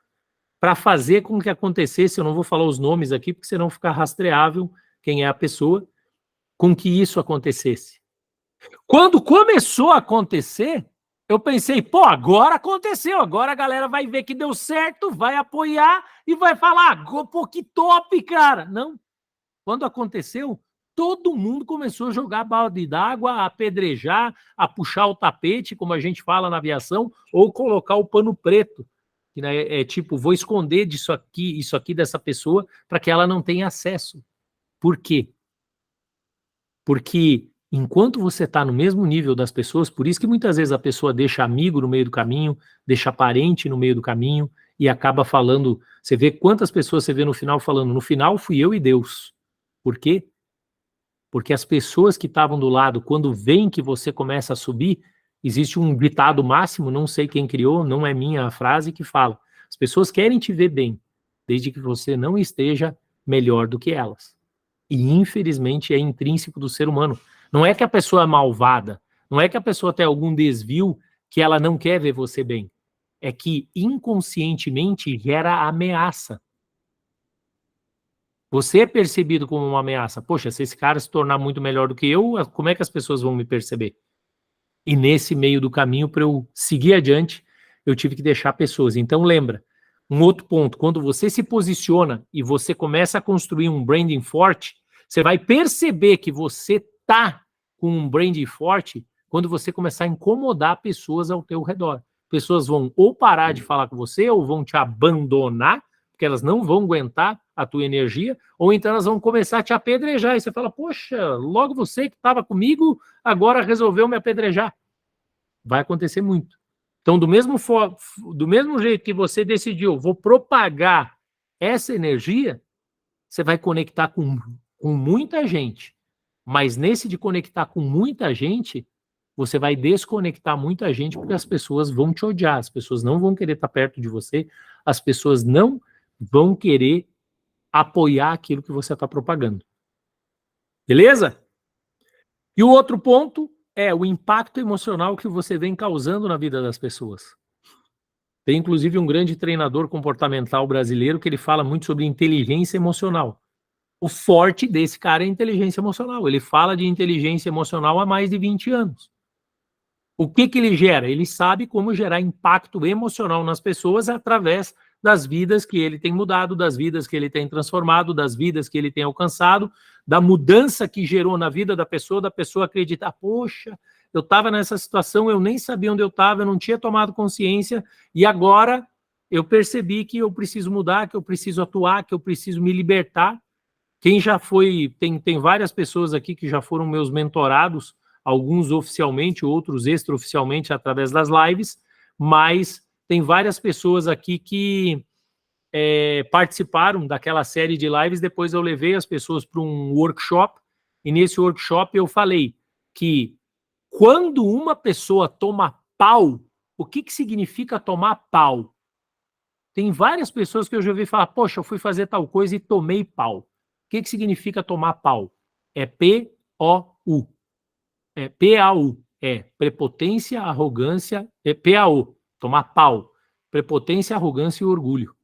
para fazer com que acontecesse, eu não vou falar os nomes aqui, porque senão fica rastreável quem é a pessoa, com que isso acontecesse. Quando começou a acontecer, eu pensei, pô, agora aconteceu, agora a galera vai ver que deu certo, vai apoiar e vai falar, pô, que top, cara. Não, quando aconteceu, todo mundo começou a jogar balde d'água, a apedrejar, a puxar o tapete, como a gente fala na aviação, ou colocar o pano preto, que né, é tipo, vou esconder isso aqui dessa pessoa, para que ela não tenha acesso. Por quê? Porque enquanto você está no mesmo nível das pessoas, por isso que muitas vezes a pessoa deixa amigo no meio do caminho, deixa parente no meio do caminho, e acaba falando, você vê quantas pessoas você vê no final falando, no final fui eu e Deus. Por quê? Porque as pessoas que estavam do lado, quando veem que você começa a subir, existe um ditado máximo, não sei quem criou, não é minha a frase, que fala, as pessoas querem te ver bem, desde que você não esteja melhor do que elas. E infelizmente é intrínseco do ser humano. Não é que a pessoa é malvada, não é que a pessoa tem algum desvio que ela não quer ver você bem. É que inconscientemente gera ameaça. Você é percebido como uma ameaça. Poxa, se esse cara se tornar muito melhor do que eu, como é que as pessoas vão me perceber? E nesse meio do caminho, para eu seguir adiante, eu tive que deixar pessoas. Então lembra, um outro ponto, quando você se posiciona e você começa a construir um branding forte, você vai perceber que você tá com um branding forte quando você começar a incomodar pessoas ao teu redor. Pessoas vão ou parar de falar com você, ou vão te abandonar, porque elas não vão aguentar a tua energia, ou então elas vão começar a te apedrejar, e você fala, poxa, logo você que estava comigo, agora resolveu me apedrejar. Vai acontecer muito. Então, do mesmo jeito que você decidiu, vou propagar essa energia, você vai conectar com muita gente. Mas nesse de conectar com muita gente, você vai desconectar muita gente, porque as pessoas vão te odiar, as pessoas não vão querer estar perto de você, as pessoas não vão querer apoiar aquilo que você está propagando. Beleza? E o outro ponto é o impacto emocional que você vem causando na vida das pessoas. Tem inclusive um grande treinador comportamental brasileiro que ele fala muito sobre inteligência emocional. O forte desse cara é a inteligência emocional. Ele fala de inteligência emocional há mais de 20 anos. O que ele gera? Ele sabe como gerar impacto emocional nas pessoas através das vidas que ele tem mudado, das vidas que ele tem transformado, das vidas que ele tem alcançado, da mudança que gerou na vida da pessoa acreditar, poxa, eu estava nessa situação, eu nem sabia onde eu estava, eu não tinha tomado consciência, e agora eu percebi que eu preciso mudar, que eu preciso atuar, que eu preciso me libertar. Quem já foi, tem várias pessoas aqui que já foram meus mentorados, alguns oficialmente, outros extraoficialmente através das lives, mas tem várias pessoas aqui que participaram daquela série de lives. Depois eu levei as pessoas para um workshop, e nesse workshop eu falei que quando uma pessoa toma pau, o que significa tomar pau? Tem várias pessoas que eu já ouvi falar, poxa, eu fui fazer tal coisa e tomei pau. O que significa tomar pau? É P-O-U. É P-A-U. É prepotência, arrogância, é P-A-U. Tomar pau. Prepotência, arrogância e orgulho.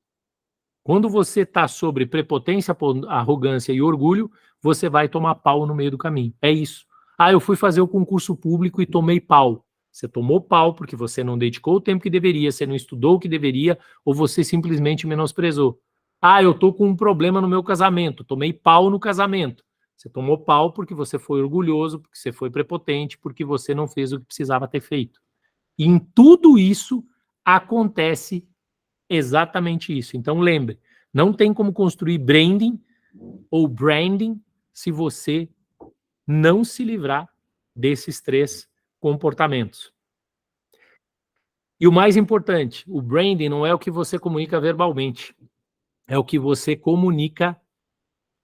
Quando você está sobre prepotência, arrogância e orgulho, você vai tomar pau no meio do caminho. É isso. Ah, eu fui fazer o concurso público e tomei pau. Você tomou pau porque você não dedicou o tempo que deveria, você não estudou o que deveria, ou você simplesmente menosprezou. Ah, eu estou com um problema no meu casamento, tomei pau no casamento. Você tomou pau porque você foi orgulhoso, porque você foi prepotente, porque você não fez o que precisava ter feito. E em tudo isso acontece exatamente isso. Então lembre, não tem como construir branding ou branding se você não se livrar desses 3 comportamentos. E o mais importante, o branding não é o que você comunica verbalmente, é o que você comunica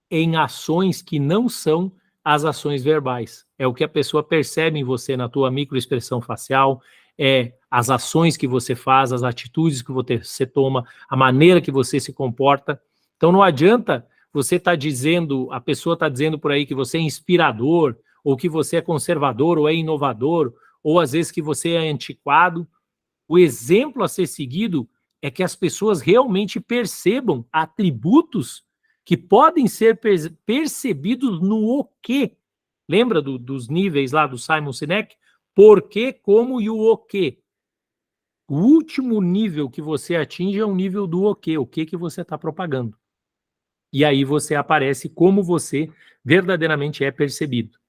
em ações que não são as ações verbais. É o que a pessoa percebe em você, na tua microexpressão facial, é as ações que você faz, as atitudes que você toma, a maneira que você se comporta. Então não adianta você estar dizendo, a pessoa está dizendo por aí que você é inspirador, ou que você é conservador, ou é inovador, ou às vezes que você é antiquado. O exemplo a ser seguido é que as pessoas realmente percebam atributos que podem ser percebidos no o quê. Lembra dos níveis lá do Simon Sinek? Por quê, como e o quê. O último nível que você atinge é o nível do o que você está propagando. E aí você aparece como você verdadeiramente é percebido.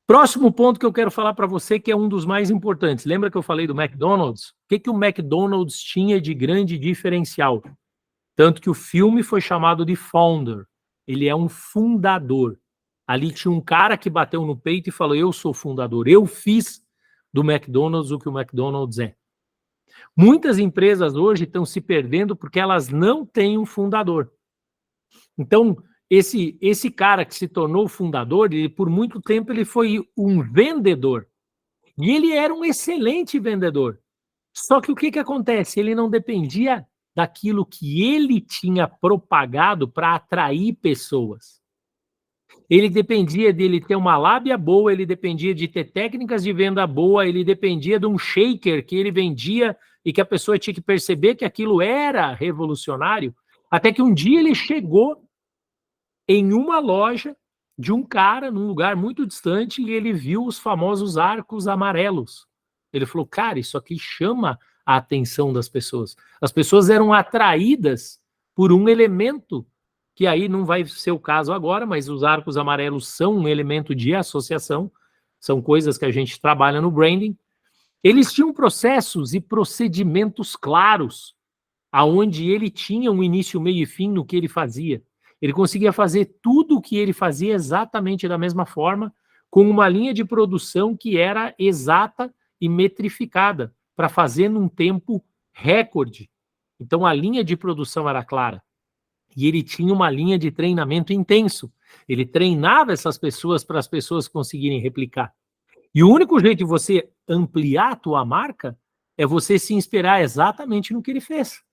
Próximo ponto que eu quero falar para você, que é um dos mais importantes. Lembra que eu falei do McDonald's? O que o McDonald's tinha de grande diferencial? Tanto que o filme foi chamado de Founder. Ele é um fundador. Ali tinha um cara que bateu no peito e falou, eu sou fundador, eu fiz do McDonald's o que o McDonald's é. Muitas empresas hoje estão se perdendo porque elas não têm um fundador. Então, esse cara que se tornou fundador, ele, por muito tempo ele foi um vendedor. E ele era um excelente vendedor. Só que o que acontece? Ele não dependia daquilo que ele tinha propagado para atrair pessoas. Ele dependia dele ter uma lábia boa, ele dependia de ter técnicas de venda boa, ele dependia de um shaker que ele vendia e que a pessoa tinha que perceber que aquilo era revolucionário, até que um dia ele chegou em uma loja de um cara num lugar muito distante e ele viu os famosos arcos amarelos. Ele falou, cara, isso aqui chama a atenção das pessoas. As pessoas eram atraídas por um elemento, que aí não vai ser o caso agora, mas os arcos amarelos são um elemento de associação, são coisas que a gente trabalha no branding. Eles tinham processos e procedimentos claros, aonde ele tinha um início, meio e fim no que ele fazia. Ele conseguia fazer tudo o que ele fazia exatamente da mesma forma, com uma linha de produção que era exata e metrificada, para fazer num tempo recorde. Então a linha de produção era clara. E ele tinha uma linha de treinamento intenso. Ele treinava essas pessoas para as pessoas conseguirem replicar. E o único jeito de você ampliar a tua marca é você se inspirar exatamente no que ele fez.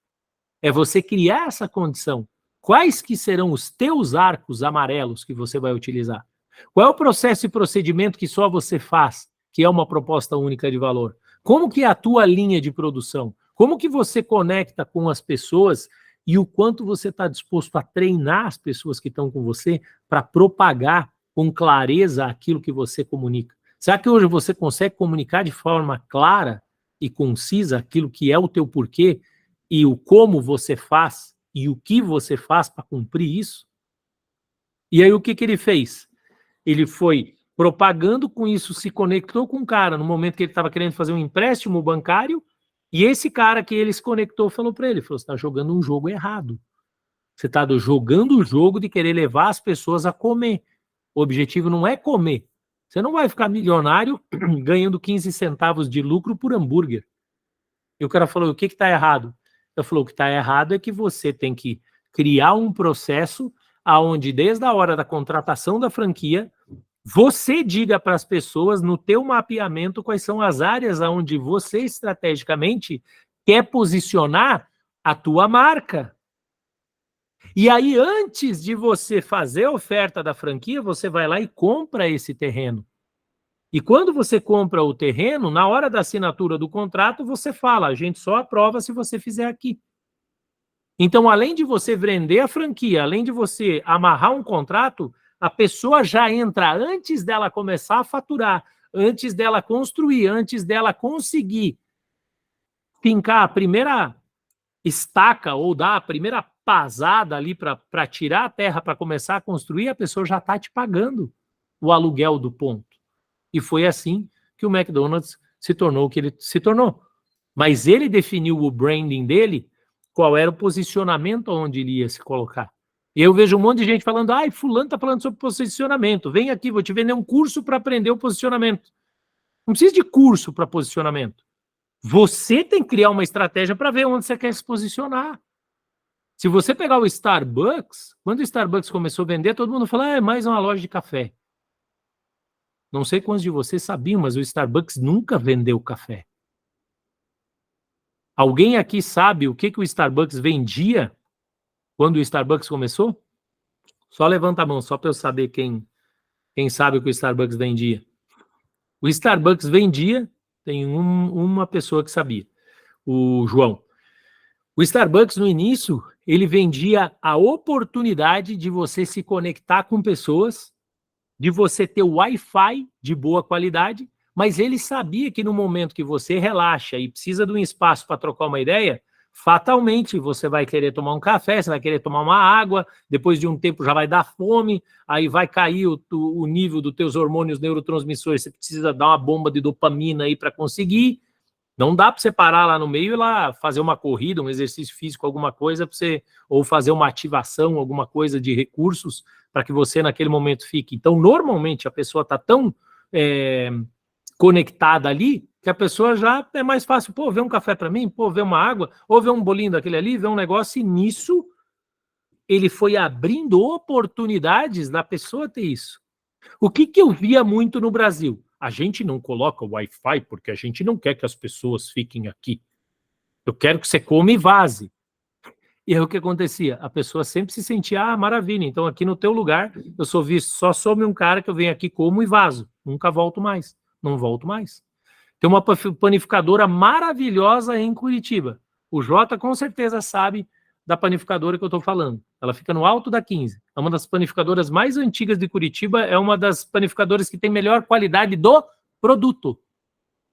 É você criar essa condição. Quais que serão os teus arcos amarelos que você vai utilizar? Qual é o processo e procedimento que só você faz, que é uma proposta única de valor? Como que é a tua linha de produção? Como que você conecta com as pessoas e o quanto você está disposto a treinar as pessoas que estão com você para propagar com clareza aquilo que você comunica? Será que hoje você consegue comunicar de forma clara e concisa aquilo que é o teu porquê e o como você faz e o que você faz para cumprir isso? E aí o que ele fez? Ele foi propagando com isso, se conectou com um cara no momento que ele estava querendo fazer um empréstimo bancário, e esse cara que ele se conectou falou para ele, falou, você está jogando um jogo errado. Você está jogando o jogo de querer levar as pessoas a comer. O objetivo não é comer. Você não vai ficar milionário ganhando 15 centavos de lucro por hambúrguer. E o cara falou, o que está errado? Eu falei, o que está errado é que você tem que criar um processo aonde desde a hora da contratação da franquia, você diga para as pessoas no teu mapeamento quais são as áreas aonde você estrategicamente quer posicionar a tua marca. E aí, antes de você fazer a oferta da franquia, você vai lá e compra esse terreno. E quando você compra o terreno, na hora da assinatura do contrato, você fala, a gente só aprova se você fizer aqui. Então, além de você vender a franquia, além de você amarrar um contrato, a pessoa já entra antes dela começar a faturar, antes dela construir, antes dela conseguir fincar a primeira estaca ou dar a primeira pasada ali para tirar a terra para começar a construir, a pessoa já está te pagando o aluguel do ponto. E foi assim que o McDonald's se tornou o que ele se tornou. Mas ele definiu o branding dele, qual era o posicionamento onde ele ia se colocar. E eu vejo um monte de gente falando, ai, fulano está falando sobre posicionamento, vem aqui, vou te vender um curso para aprender o posicionamento. Não precisa de curso para posicionamento. Você tem que criar uma estratégia para ver onde você quer se posicionar. Se você pegar o Starbucks, quando o Starbucks começou a vender, todo mundo fala, é mais uma loja de café. Não sei quantos de vocês sabiam, mas o Starbucks nunca vendeu café. Alguém aqui sabe o que o Starbucks vendia quando o Starbucks começou? Só levanta a mão, só para eu saber quem sabe o que o Starbucks vendia. O Starbucks vendia, tem uma pessoa que sabia, o João. O Starbucks, no início, ele vendia a oportunidade de você se conectar com pessoas, de você ter Wi-Fi de boa qualidade, mas ele sabia que no momento que você relaxa e precisa de um espaço para trocar uma ideia, fatalmente você vai querer tomar um café, você vai querer tomar uma água, depois de um tempo já vai dar fome, aí vai cair o nível dos teus hormônios neurotransmissores, você precisa dar uma bomba de dopamina aí para conseguir. Não dá para você parar lá no meio e lá fazer uma corrida, um exercício físico, alguma coisa para você, ou fazer uma ativação, alguma coisa de recursos para que você naquele momento fique. Então, normalmente a pessoa está tão conectada ali que a pessoa já é mais fácil, pô, ver um café para mim, pô, ver uma água, ou ver um bolinho daquele ali, ver um negócio, e nisso ele foi abrindo oportunidades da pessoa ter isso. O que eu via muito no Brasil? A gente não coloca o Wi-Fi porque a gente não quer que as pessoas fiquem aqui. Eu quero que você coma e vaze. E aí o que acontecia? A pessoa sempre se sentia, maravilha, então aqui no teu lugar eu sou visto só sobre um cara que eu venho aqui, como e vazo. Nunca volto mais. Não volto mais. Tem uma panificadora maravilhosa em Curitiba. O Jota com certeza sabe da panificadora que eu estou falando. Ela fica no alto da 15. É uma das panificadoras mais antigas de Curitiba, é uma das panificadoras que tem melhor qualidade do produto.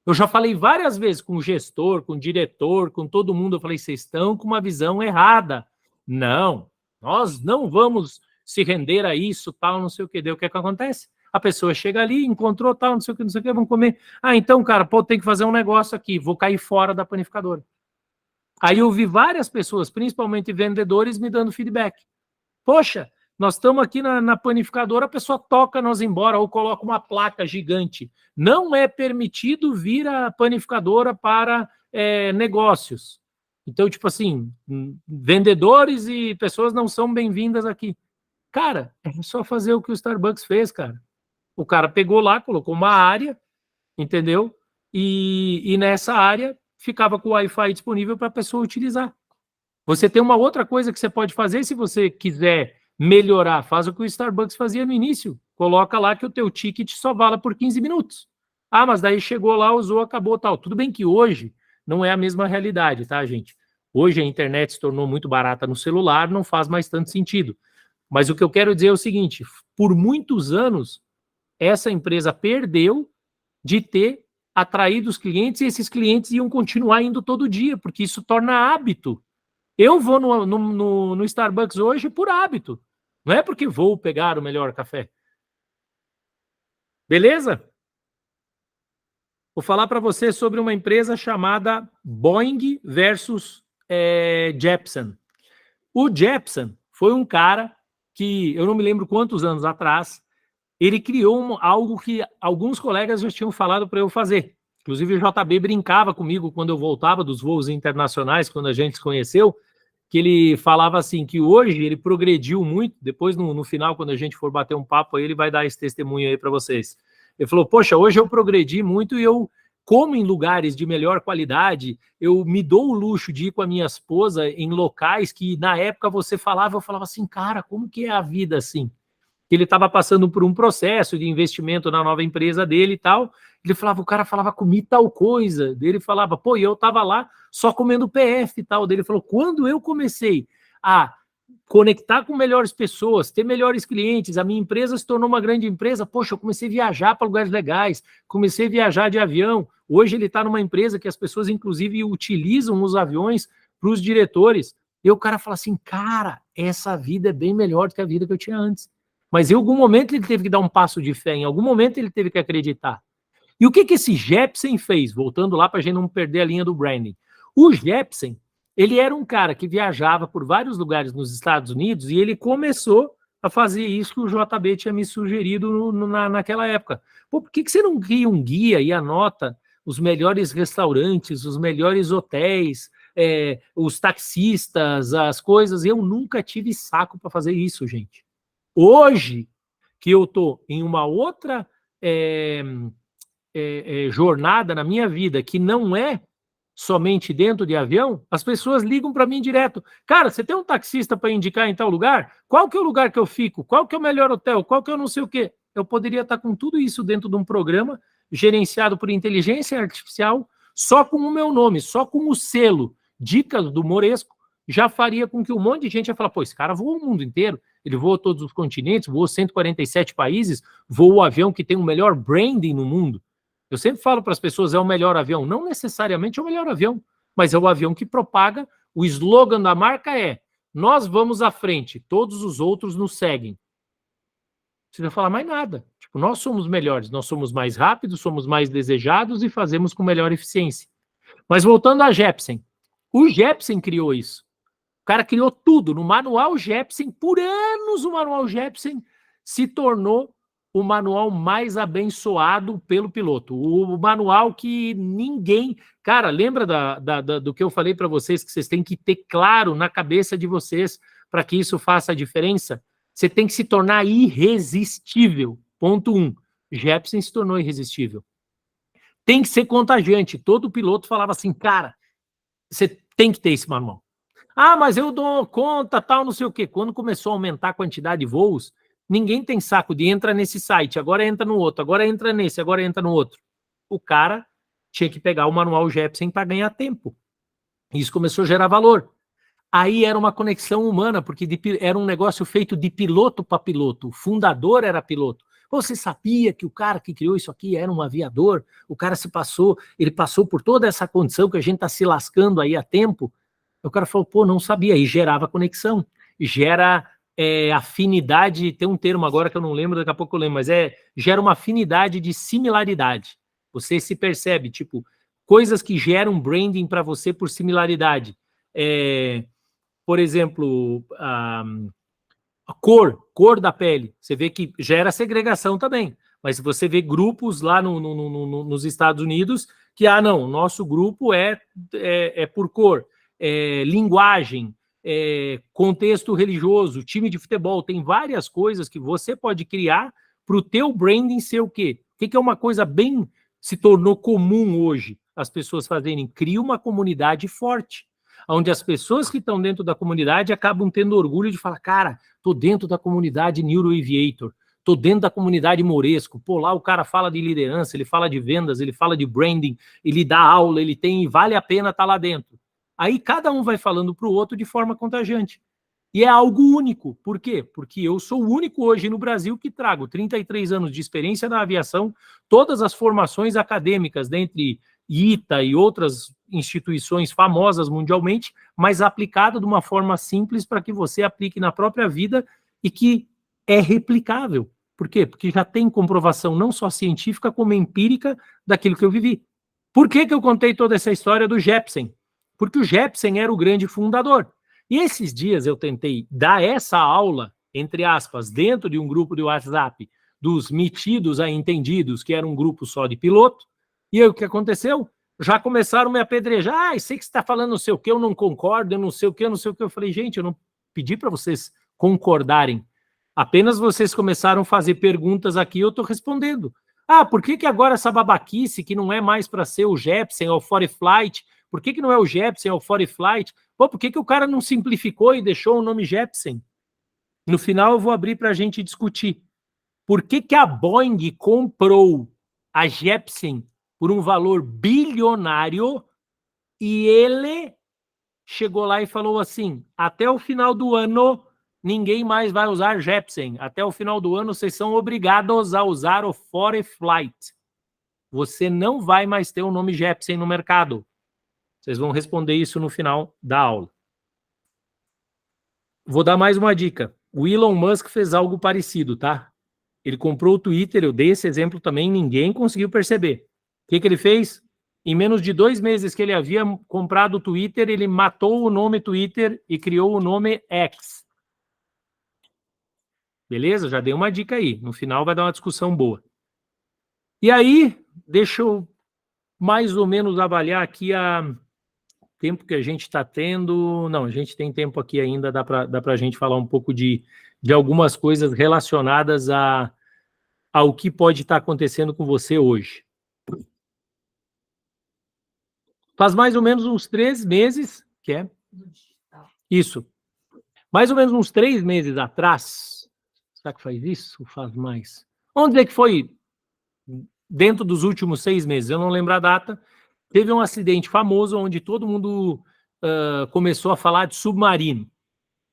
Eu já falei várias vezes com o gestor, com o diretor, com todo mundo, eu falei, vocês estão com uma visão errada. Não, nós não vamos se render a isso, tal, não sei o que. Daí o que acontece? A pessoa chega ali, encontrou tal, não sei o que, vamos comer. Então, cara, pô, tem que fazer um negócio aqui, vou cair fora da panificadora. Aí eu vi várias pessoas, principalmente vendedores, me dando feedback. Poxa, nós estamos aqui na panificadora, a pessoa toca nós embora ou coloca uma placa gigante. Não é permitido vir a panificadora para negócios. Então, tipo assim, vendedores e pessoas não são bem-vindas aqui. Cara, é só fazer o que o Starbucks fez, cara. O cara pegou lá, colocou uma área, entendeu? E nessa área ficava com o Wi-Fi disponível para a pessoa utilizar. Você tem uma outra coisa que você pode fazer se você quiser melhorar. Faz o que o Starbucks fazia no início. Coloca lá que o teu ticket só vala por 15 minutos. Mas daí chegou lá, usou, acabou, tal. Tudo bem que hoje não é a mesma realidade, tá, gente? Hoje a internet se tornou muito barata no celular, não faz mais tanto sentido. Mas o que eu quero dizer é o seguinte, por muitos anos, essa empresa perdeu de ter atraído os clientes e esses clientes iam continuar indo todo dia, porque isso torna hábito. Eu vou no Starbucks hoje por hábito. Não é porque vou pegar o melhor café. Beleza? Vou falar para você sobre uma empresa chamada Boeing versus Jeppesen. O Jeppesen foi um cara que, eu não me lembro quantos anos atrás, ele criou algo que alguns colegas já tinham falado para eu fazer. Inclusive o JB brincava comigo quando eu voltava dos voos internacionais, quando a gente se conheceu, que ele falava assim, que hoje ele progrediu muito, depois no final, quando a gente for bater um papo aí, ele vai dar esse testemunho aí para vocês. Ele falou, poxa, hoje eu progredi muito e eu como em lugares de melhor qualidade, eu me dou o luxo de ir com a minha esposa em locais que na época você falava, eu falava assim, cara, como que é a vida assim? Ele estava passando por um processo de investimento na nova empresa dele e tal, ele falava, o cara falava, comi tal coisa, dele falava, pô, e eu estava lá só comendo PF e tal, dele falou, quando eu comecei a conectar com melhores pessoas, ter melhores clientes, a minha empresa se tornou uma grande empresa, poxa, eu comecei a viajar para lugares legais, comecei a viajar de avião, hoje ele está numa empresa que as pessoas inclusive utilizam os aviões para os diretores, e o cara fala assim, cara, essa vida é bem melhor do que a vida que eu tinha antes. Mas em algum momento ele teve que dar um passo de fé, em algum momento ele teve que acreditar. E o que esse Jeppesen fez? Voltando lá para a gente não perder a linha do branding. O Jeppesen, ele era um cara que viajava por vários lugares nos Estados Unidos e ele começou a fazer isso que o JB tinha me sugerido naquela época. Pô, por que você não cria um guia e anota os melhores restaurantes, os melhores hotéis, os taxistas, as coisas? Eu nunca tive saco para fazer isso, gente. Hoje, que eu estou em uma outra jornada na minha vida, que não é somente dentro de avião, as pessoas ligam para mim direto. Cara, você tem um taxista para indicar em tal lugar? Qual que é o lugar que eu fico? Qual que é o melhor hotel? Qual que é o não sei o quê? Eu poderia estar com tudo isso dentro de um programa gerenciado por inteligência artificial, só com o meu nome, só com o selo Dicas do Moresco, já faria com que um monte de gente ia falar, pô, esse cara voou o mundo inteiro, ele voou todos os continentes, voou 147 países, voou o avião que tem o melhor branding no mundo. Eu sempre falo para as pessoas, é o melhor avião. Não necessariamente é o melhor avião, mas é o avião que propaga. O slogan da marca é, nós vamos à frente, todos os outros nos seguem. Não precisa falar mais nada. Tipo, nós somos melhores, nós somos mais rápidos, somos mais desejados e fazemos com melhor eficiência. Mas voltando a Jeppsen, o Jeppsen criou isso. O cara criou tudo. No manual Jeppsen, por anos o manual Jeppsen se tornou o manual mais abençoado pelo piloto. O manual que ninguém... Cara, lembra do que eu falei para vocês, que vocês têm que ter claro na cabeça de vocês para que isso faça a diferença? Você tem que se tornar irresistível. Ponto 1. Jeppsen se tornou irresistível. Tem que ser contagiante. Todo piloto falava assim, cara, você tem que ter esse manual. Ah, mas eu dou conta, tal, não sei o quê. Quando começou a aumentar a quantidade de voos, ninguém tem saco de entra nesse site, agora entra no outro, agora entra nesse, agora entra no outro. O cara tinha que pegar o manual Jeppsen para ganhar tempo. Isso começou a gerar valor. Aí era uma conexão humana, porque era um negócio feito de piloto para piloto. O fundador era piloto. Você sabia que o cara que criou isso aqui era um aviador? O cara ele passou por toda essa condição que a gente está se lascando aí há tempo. O cara falou, pô, não sabia. E gerava conexão. Gera afinidade, tem um termo agora que eu não lembro, daqui a pouco eu lembro, mas gera uma afinidade de similaridade. Você se percebe, tipo, coisas que geram branding para você por similaridade. Por exemplo, a cor da pele. Você vê que gera segregação também. Mas você vê grupos lá nos Estados Unidos que, não, nosso grupo é por cor. Linguagem, contexto religioso, time de futebol, tem várias coisas que você pode criar para o teu branding ser o quê? O que é uma coisa bem se tornou comum hoje as pessoas fazerem? Cria uma comunidade forte, onde as pessoas que estão dentro da comunidade acabam tendo orgulho de falar, cara, tô dentro da comunidade Neuroaviator, tô dentro da comunidade Moresco, pô, lá o cara fala de liderança, ele fala de vendas, ele fala de branding, ele dá aula, ele tem, vale a pena estar lá dentro. Aí cada um vai falando para o outro de forma contagiante. E é algo único. Por quê? Porque eu sou o único hoje no Brasil que trago 33 anos de experiência na aviação, todas as formações acadêmicas, dentre ITA e outras instituições famosas mundialmente, mas aplicado de uma forma simples para que você aplique na própria vida e que é replicável. Por quê? Porque já tem comprovação não só científica, como empírica daquilo que eu vivi. Por que eu contei toda essa história do Jeppsen? Porque o Jeppsen era o grande fundador. E esses dias eu tentei dar essa aula, entre aspas, dentro de um grupo de WhatsApp dos metidos a entendidos, que era um grupo só de piloto, e aí o que aconteceu? Já começaram a me apedrejar, sei que você está falando não sei o que, eu não concordo, eu não sei o que, eu não sei o que. Eu falei, gente, eu não pedi para vocês concordarem, apenas vocês começaram a fazer perguntas aqui e eu estou respondendo. Por que agora essa babaquice, que não é mais para ser o Jeppsen ou o ForeFlight, por que não é o Jeppsen ou o ForeFlight? Pô, por que o cara não simplificou e deixou o nome Jeppsen? No final eu vou abrir para a gente discutir. Por que a Boeing comprou a Jeppsen por um valor bilionário e ele chegou lá e falou assim, até o final do ano ninguém mais vai usar Jeppsen. Até o final do ano vocês são obrigados a usar o ForeFlight. Você não vai mais ter o nome Jeppsen no mercado. Vocês vão responder isso no final da aula. Vou dar mais uma dica. O Elon Musk fez algo parecido, tá? Ele comprou o Twitter, eu dei esse exemplo também, ninguém conseguiu perceber. O que ele fez? Em menos de 2 meses que ele havia comprado o Twitter, ele matou o nome Twitter e criou o nome X. Beleza? Já dei uma dica aí. No final vai dar uma discussão boa. E aí, deixa eu mais ou menos avaliar aqui tempo que a gente está tendo. Não, a gente tem tempo aqui ainda, dá para a gente falar um pouco de algumas coisas relacionadas ao que pode estar acontecendo com você hoje. Faz mais ou menos uns 3 meses, que é isso, mais ou menos uns 3 meses atrás, será que faz isso ou faz mais? Vamos dizer que foi dentro dos últimos 6 meses, eu não lembro a data, teve um acidente famoso onde todo mundo começou a falar de submarino.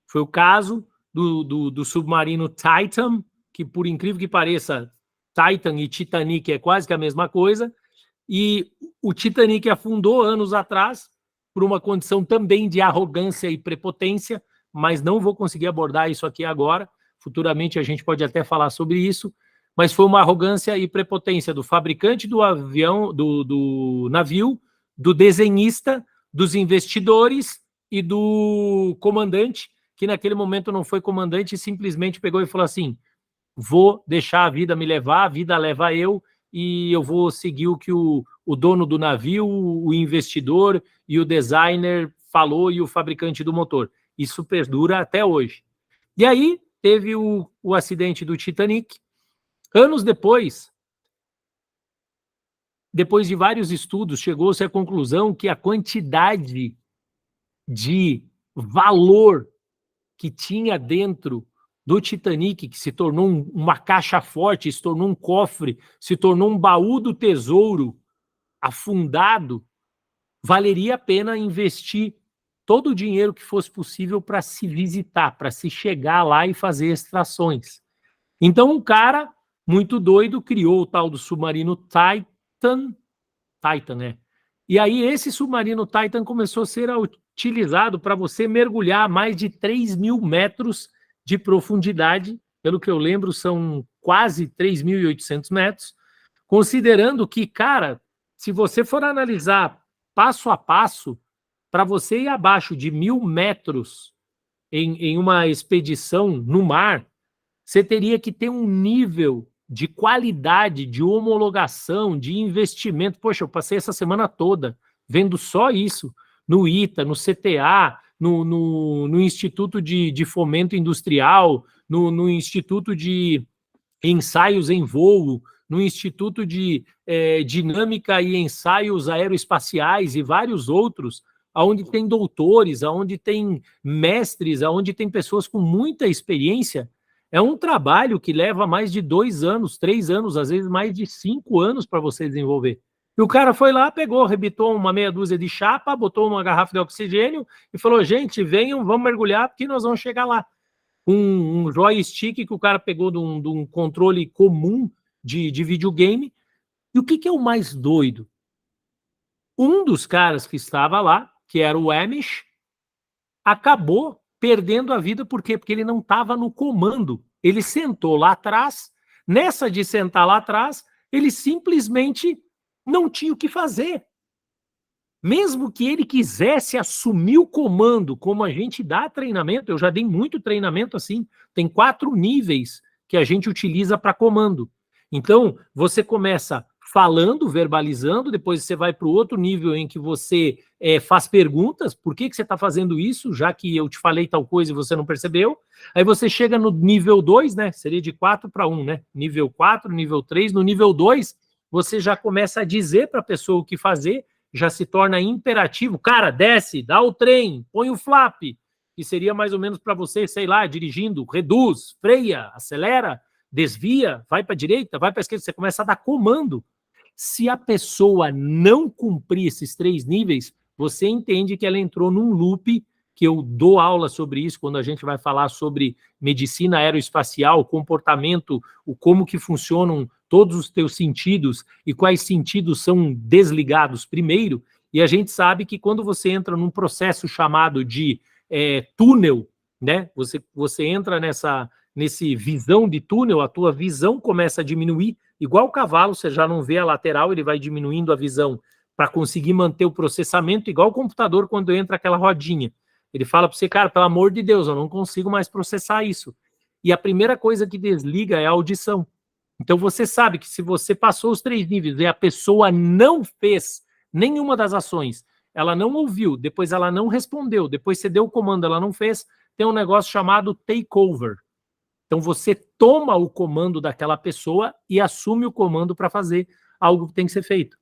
Foi o caso do submarino Titan, que, por incrível que pareça, Titan e Titanic é quase que a mesma coisa, e o Titanic afundou anos atrás por uma condição também de arrogância e prepotência, mas não vou conseguir abordar isso aqui agora. Futuramente a gente pode até falar sobre isso, mas foi uma arrogância e prepotência do fabricante do avião, do navio, do desenhista, dos investidores e do comandante, que naquele momento não foi comandante e simplesmente pegou e falou assim: vou deixar a vida me levar, a vida leva eu, e eu vou seguir o que o dono do navio, o investidor e o designer falou e o fabricante do motor. Isso perdura até hoje. E aí teve o acidente do Titanic. Anos depois de vários estudos, chegou-se à conclusão que a quantidade de valor que tinha dentro do Titanic, que se tornou uma caixa forte, se tornou um cofre, se tornou um baú do tesouro afundado, valeria a pena investir todo o dinheiro que fosse possível para se visitar, para se chegar lá e fazer extrações. Então, um cara muito doido criou o tal do submarino Titan, né? E aí esse submarino Titan começou a ser utilizado para você mergulhar a mais de 3.000 metros de profundidade, pelo que eu lembro são quase 3.800 metros, considerando que, cara, se você for analisar passo a passo, para você ir abaixo de 1.000 metros em uma expedição no mar, você teria que ter um nível de qualidade, de homologação, de investimento. Poxa, eu passei essa semana toda vendo só isso, no ITA, no CTA, no Instituto de Fomento Industrial, no Instituto de Ensaios em Voo, no Instituto de Dinâmica e Ensaios Aeroespaciais e vários outros, onde tem doutores, onde tem mestres, onde tem pessoas com muita experiência. É um trabalho que leva mais de 2 anos, 3 anos, às vezes mais de 5 anos para você desenvolver. E o cara foi lá, pegou, arrebitou uma meia dúzia de chapa, botou uma garrafa de oxigênio e falou: gente, venham, vamos mergulhar porque nós vamos chegar lá. Um joystick que o cara pegou de um controle comum de videogame. E o que é o mais doido? Um dos caras que estava lá, que era o Amish, acabou perdendo a vida. Por quê? Porque ele não estava no comando. Ele sentou lá atrás. Nessa de sentar lá atrás, ele simplesmente não tinha o que fazer. Mesmo que ele quisesse assumir o comando, como a gente dá treinamento, eu já dei muito treinamento assim, tem 4 níveis que a gente utiliza para comando. Então, você começa falando, verbalizando, depois você vai para o outro nível em que você faz perguntas, por que você está fazendo isso, já que eu te falei tal coisa e você não percebeu. Aí você chega no nível 2, né? Seria de 4 para 1, né? Nível 4, nível 3, no nível 2, você já começa a dizer para a pessoa o que fazer, já se torna imperativo. Cara, desce, dá o trem, põe o flap, que seria mais ou menos para você, sei lá, dirigindo, reduz, freia, acelera, desvia, vai para a direita, vai para a esquerda, você começa a dar comando. Se a pessoa não cumprir esses 3 níveis, você entende que ela entrou num loop, que eu dou aula sobre isso quando a gente vai falar sobre medicina aeroespacial, comportamento, como que funcionam todos os teus sentidos e quais sentidos são desligados primeiro. E a gente sabe que quando você entra num processo chamado de túnel, né? Você entra nesse visão de túnel, a tua visão começa a diminuir, igual o cavalo, você já não vê a lateral, ele vai diminuindo a visão para conseguir manter o processamento, igual o computador quando entra aquela rodinha. Ele fala para você: cara, pelo amor de Deus, eu não consigo mais processar isso. E a primeira coisa que desliga é a audição. Então você sabe que se você passou os 3 níveis e a pessoa não fez nenhuma das ações, ela não ouviu, depois ela não respondeu, depois você deu o comando, ela não fez, tem um negócio chamado takeover. Então você toma o comando daquela pessoa e assume o comando para fazer algo que tem que ser feito.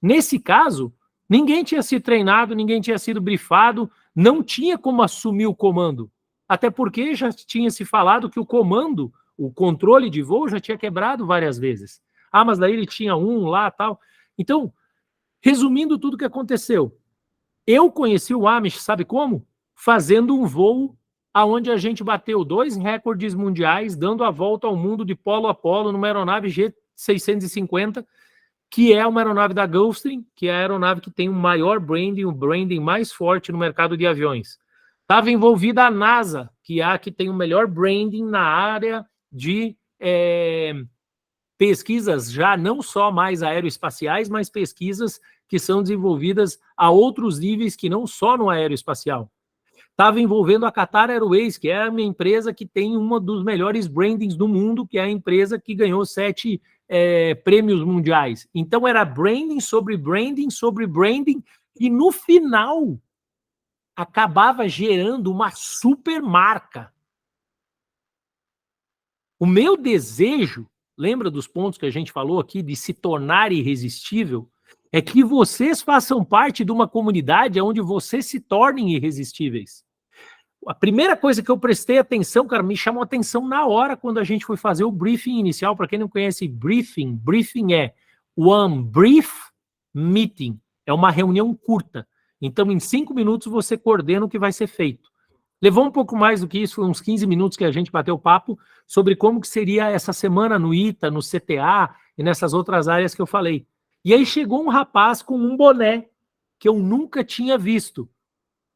Nesse caso, ninguém tinha sido treinado, ninguém tinha sido brifado, não tinha como assumir o comando. Até porque já tinha se falado que o comando, o controle de voo já tinha quebrado várias vezes. Ah, mas daí ele tinha um lá, tal. Então, resumindo tudo o que aconteceu, Eu conheci o Amish, sabe como? Fazendo um voo aonde a gente bateu 2 recordes mundiais, dando a volta ao mundo de polo a polo numa aeronave G650, que é uma aeronave da Gulfstream, que é a aeronave que tem o maior branding, o branding mais forte no mercado de aviões. Estava envolvida a NASA, que é a que tem o melhor branding na área de pesquisas, já não só mais aeroespaciais, mas pesquisas que são desenvolvidas a outros níveis que não só no aeroespacial. Estava envolvendo a Qatar Airways, que é uma empresa que tem um dos melhores brandings do mundo, que é a empresa que ganhou 7 prêmios mundiais. Então era branding sobre branding sobre branding, e no final acabava gerando uma super marca. O meu desejo, lembra dos pontos que a gente falou aqui de se tornar irresistível? É que vocês façam parte de uma comunidade onde vocês se tornem irresistíveis. A primeira coisa que eu prestei atenção, cara, me chamou atenção na hora quando a gente foi fazer o briefing inicial. Para quem não conhece briefing, briefing é one brief meeting. É uma reunião curta. Então, em 5 minutos, você coordena o que vai ser feito. Levou um pouco mais do que isso, foi uns 15 minutos que a gente bateu papo sobre como que seria essa semana no ITA, no CTA e nessas outras áreas que eu falei. E aí chegou um rapaz com um boné que eu nunca tinha visto.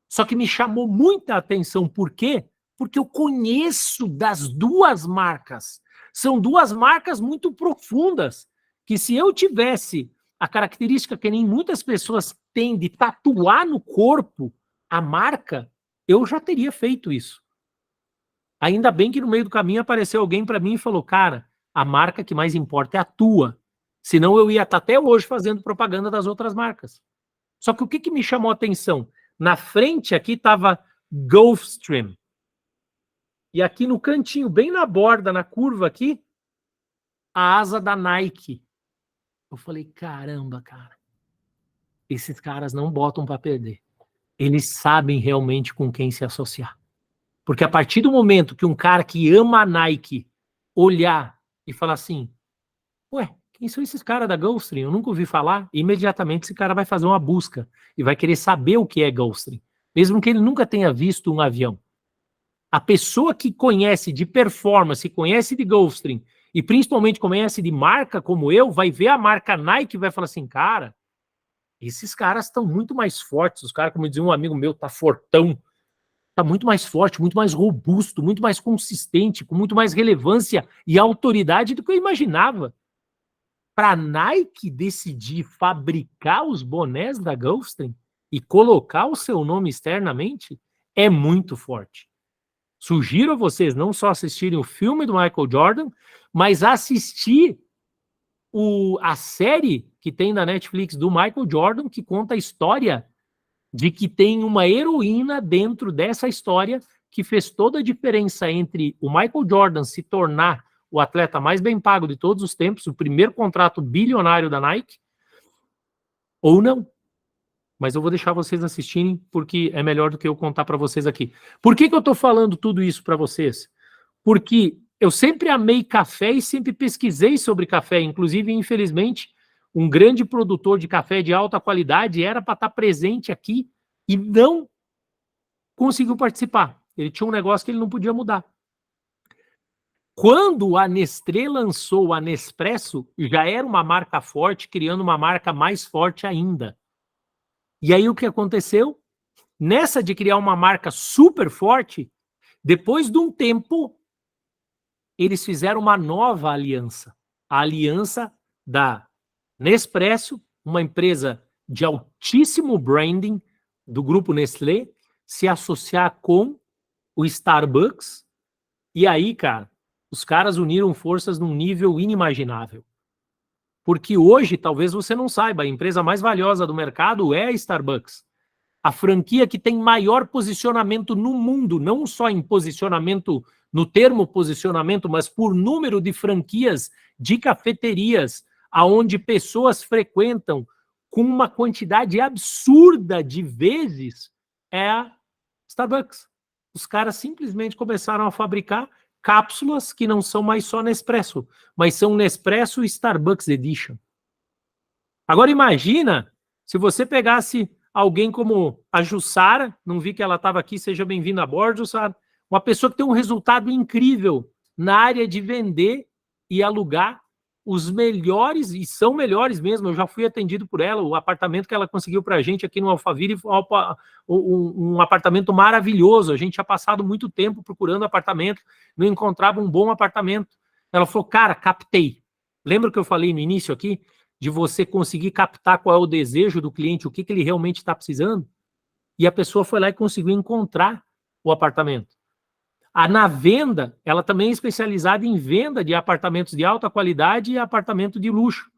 Só que me chamou muita atenção. Por quê? Porque eu conheço das duas marcas. São duas marcas muito profundas, que se eu tivesse a característica que nem muitas pessoas têm de tatuar no corpo a marca, eu já teria feito isso. Ainda bem que no meio do caminho apareceu alguém para mim e falou, cara, a marca que mais importa é a tua. Senão eu ia estar até hoje fazendo propaganda das outras marcas. Só que o que me chamou a atenção? Na frente aqui estava Gulfstream. E aqui no cantinho, bem na borda, na curva aqui, a asa da Nike. Eu falei, caramba, cara. Esses caras não botam para perder. Eles sabem realmente com quem se associar. Porque a partir do momento que um cara que ama a Nike olhar e falar assim, ué, quem são esses caras da Gulfstream? Eu nunca ouvi falar. Imediatamente esse cara vai fazer uma busca e vai querer saber o que é Gulfstream, mesmo que ele nunca tenha visto um avião. A pessoa que conhece de performance, conhece de Gulfstream e principalmente conhece de marca como eu, vai ver a marca Nike e vai falar assim, cara, esses caras estão muito mais fortes. Os caras, como dizia um amigo meu, tá fortão. Tá muito mais forte, muito mais robusto, muito mais consistente, com muito mais relevância e autoridade do que eu imaginava. Para a Nike decidir fabricar os bonés da Gulfstream e colocar o seu nome externamente, é muito forte. Sugiro a vocês não só assistirem o filme do Michael Jordan, mas assistir a série que tem na Netflix do Michael Jordan, que conta a história de que tem uma heroína dentro dessa história que fez toda a diferença entre o Michael Jordan se tornar o atleta mais bem pago de todos os tempos, o primeiro contrato bilionário da Nike, ou não. Mas eu vou deixar vocês assistirem, porque é melhor do que eu contar para vocês aqui. Por que eu estou falando tudo isso para vocês? Porque eu sempre amei café e sempre pesquisei sobre café. Inclusive, infelizmente, um grande produtor de café de alta qualidade era para estar presente aqui e não conseguiu participar. Ele tinha um negócio que ele não podia mudar. Quando a Nestlé lançou a Nespresso, já era uma marca forte, criando uma marca mais forte ainda. E aí o que aconteceu? Nessa de criar uma marca super forte, depois de um tempo, eles fizeram uma nova aliança. A aliança da Nespresso, uma empresa de altíssimo branding do grupo Nestlé, se associar com o Starbucks. E aí, cara, os caras uniram forças num nível inimaginável. Porque hoje, talvez você não saiba, a empresa mais valiosa do mercado é a Starbucks. A franquia que tem maior posicionamento no mundo, não só em posicionamento, no termo posicionamento, mas por número de franquias de cafeterias, aonde pessoas frequentam com uma quantidade absurda de vezes, é a Starbucks. Os caras simplesmente começaram a fabricar cápsulas que não são mais só Nespresso, mas são Nespresso Starbucks Edition. Agora imagina se você pegasse alguém como a Jussara, não vi que ela estava aqui, seja bem-vinda a bordo, Jussara. Uma pessoa que tem um resultado incrível na área de vender e alugar os melhores, e são melhores mesmo, eu já fui atendido por ela, o apartamento que ela conseguiu para a gente aqui no Alphaville, um apartamento maravilhoso, a gente tinha passado muito tempo procurando apartamento, não encontrava um bom apartamento. Ela falou, cara, captei. Lembra que eu falei no início aqui, de você conseguir captar qual é o desejo do cliente, o que ele realmente está precisando? E a pessoa foi lá e conseguiu encontrar o apartamento. Na venda, ela também é especializada em venda de apartamentos de alta qualidade e apartamento de luxo.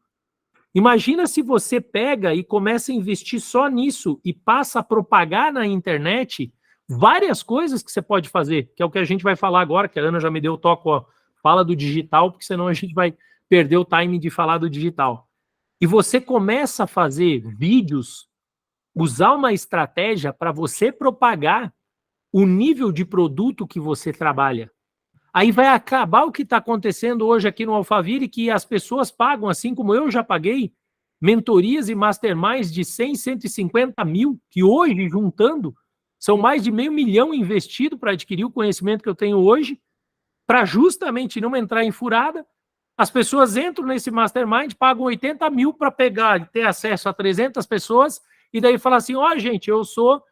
Imagina se você pega e começa a investir só nisso e passa a propagar na internet várias coisas que você pode fazer, que é o que a gente vai falar agora, que a Ana já me deu o toque, ó, fala do digital, porque senão a gente vai perder o time de falar do digital. E você começa a fazer vídeos, usar uma estratégia para você propagar o nível de produto que você trabalha. Aí vai acabar o que está acontecendo hoje aqui no Alphaville, que as pessoas pagam, assim como eu já paguei, mentorias e masterminds de 100, 150 mil, que hoje, juntando, são mais de $500 mil investido para adquirir o conhecimento que eu tenho hoje, para justamente não entrar em furada. As pessoas entram nesse mastermind, pagam 80 mil para pegar e ter acesso a 300 pessoas, e daí falar assim, ó, gente, eu sou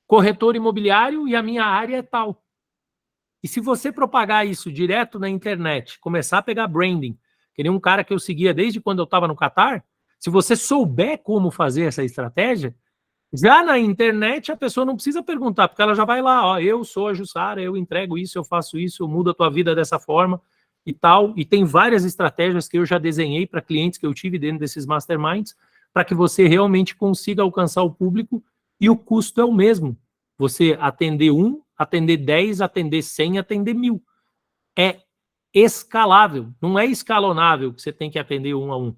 corretor imobiliário e a minha área é tal. E se você propagar isso direto na internet, começar a pegar branding, que nem um cara que eu seguia desde quando eu estava no Catar, se você souber como fazer essa estratégia, já na internet a pessoa não precisa perguntar, porque ela já vai lá, ó, eu sou a Jussara, eu entrego isso, eu faço isso, eu mudo a tua vida dessa forma e tal. E tem várias estratégias que eu já desenhei para clientes que eu tive dentro desses masterminds, para que você realmente consiga alcançar o público e o custo é o mesmo. Você atender 1, atender 10, atender 100, atender 1000. É escalável, não é escalonável que você tem que atender 1 a 1.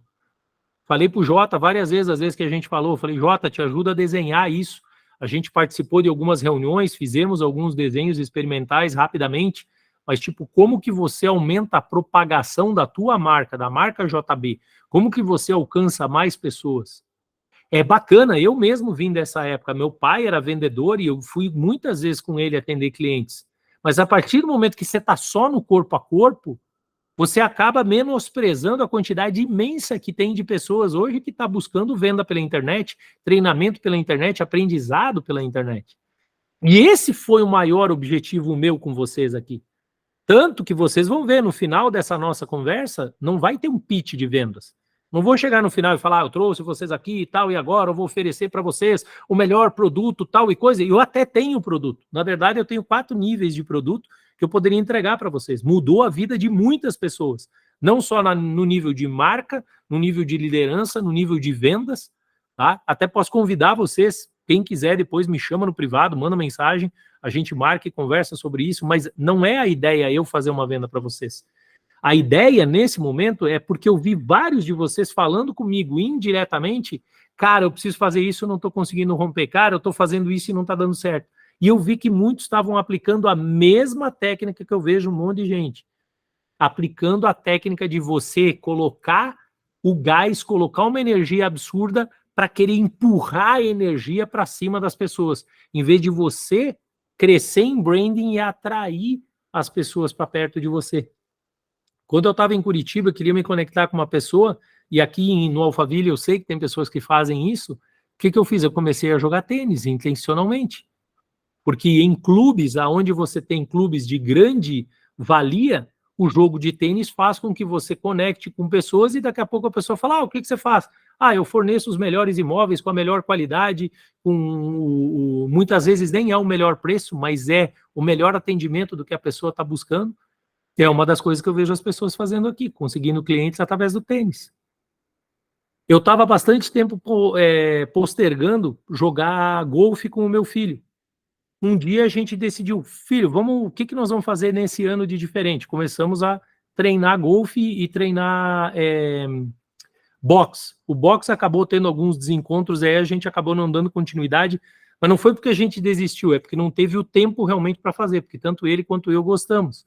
Falei para o Jota várias vezes, às vezes que a gente falou, falei, Jota, te ajuda a desenhar isso. A gente participou de algumas reuniões, fizemos alguns desenhos experimentais rapidamente, mas tipo, como que você aumenta a propagação da tua marca, da marca JB? Como que você alcança mais pessoas? É bacana, eu mesmo vim dessa época, meu pai era vendedor e eu fui muitas vezes com ele atender clientes, mas a partir do momento que você está só no corpo a corpo, você acaba menosprezando a quantidade imensa que tem de pessoas hoje que está buscando venda pela internet, treinamento pela internet, aprendizado pela internet. E esse foi o maior objetivo meu com vocês aqui. Tanto que vocês vão ver no final dessa nossa conversa, não vai ter um pitch de vendas. Não vou chegar no final e falar, eu trouxe vocês aqui e tal, e agora eu vou oferecer para vocês o melhor produto, tal e coisa. E eu até tenho produto. Na verdade, eu tenho 4 níveis de produto que eu poderia entregar para vocês. Mudou a vida de muitas pessoas. Não só no nível de marca, no nível de liderança, no nível de vendas. Tá? Até posso convidar vocês, quem quiser, depois me chama no privado, manda mensagem, a gente marca e conversa sobre isso, mas não é a ideia eu fazer uma venda para vocês. A ideia, nesse momento, é porque eu vi vários de vocês falando comigo indiretamente, cara, eu preciso fazer isso, não estou conseguindo romper, cara, eu estou fazendo isso e não está dando certo. E eu vi que muitos estavam aplicando a mesma técnica que eu vejo um monte de gente. Aplicando a técnica de você colocar o gás, colocar uma energia absurda para querer empurrar a energia para cima das pessoas, em vez de você crescer em branding e atrair as pessoas para perto de você. Quando eu estava em Curitiba, eu queria me conectar com uma pessoa, e aqui no Alphaville eu sei que tem pessoas que fazem isso, o que eu fiz? Eu comecei a jogar tênis intencionalmente. Porque em clubes, onde você tem clubes de grande valia, o jogo de tênis faz com que você conecte com pessoas e daqui a pouco a pessoa fala, o que você faz? Eu forneço os melhores imóveis com a melhor qualidade, muitas vezes nem é o melhor preço, mas é o melhor atendimento do que a pessoa está buscando. É uma das coisas que eu vejo as pessoas fazendo aqui, conseguindo clientes através do tênis. Eu estava bastante tempo postergando jogar golfe com o meu filho. Um dia a gente decidiu, filho, o que nós vamos fazer nesse ano de diferente? Começamos a treinar golfe e treinar boxe. O boxe acabou tendo alguns desencontros, aí a gente acabou não dando continuidade, mas não foi porque a gente desistiu, é porque não teve o tempo realmente para fazer, porque tanto ele quanto eu gostamos.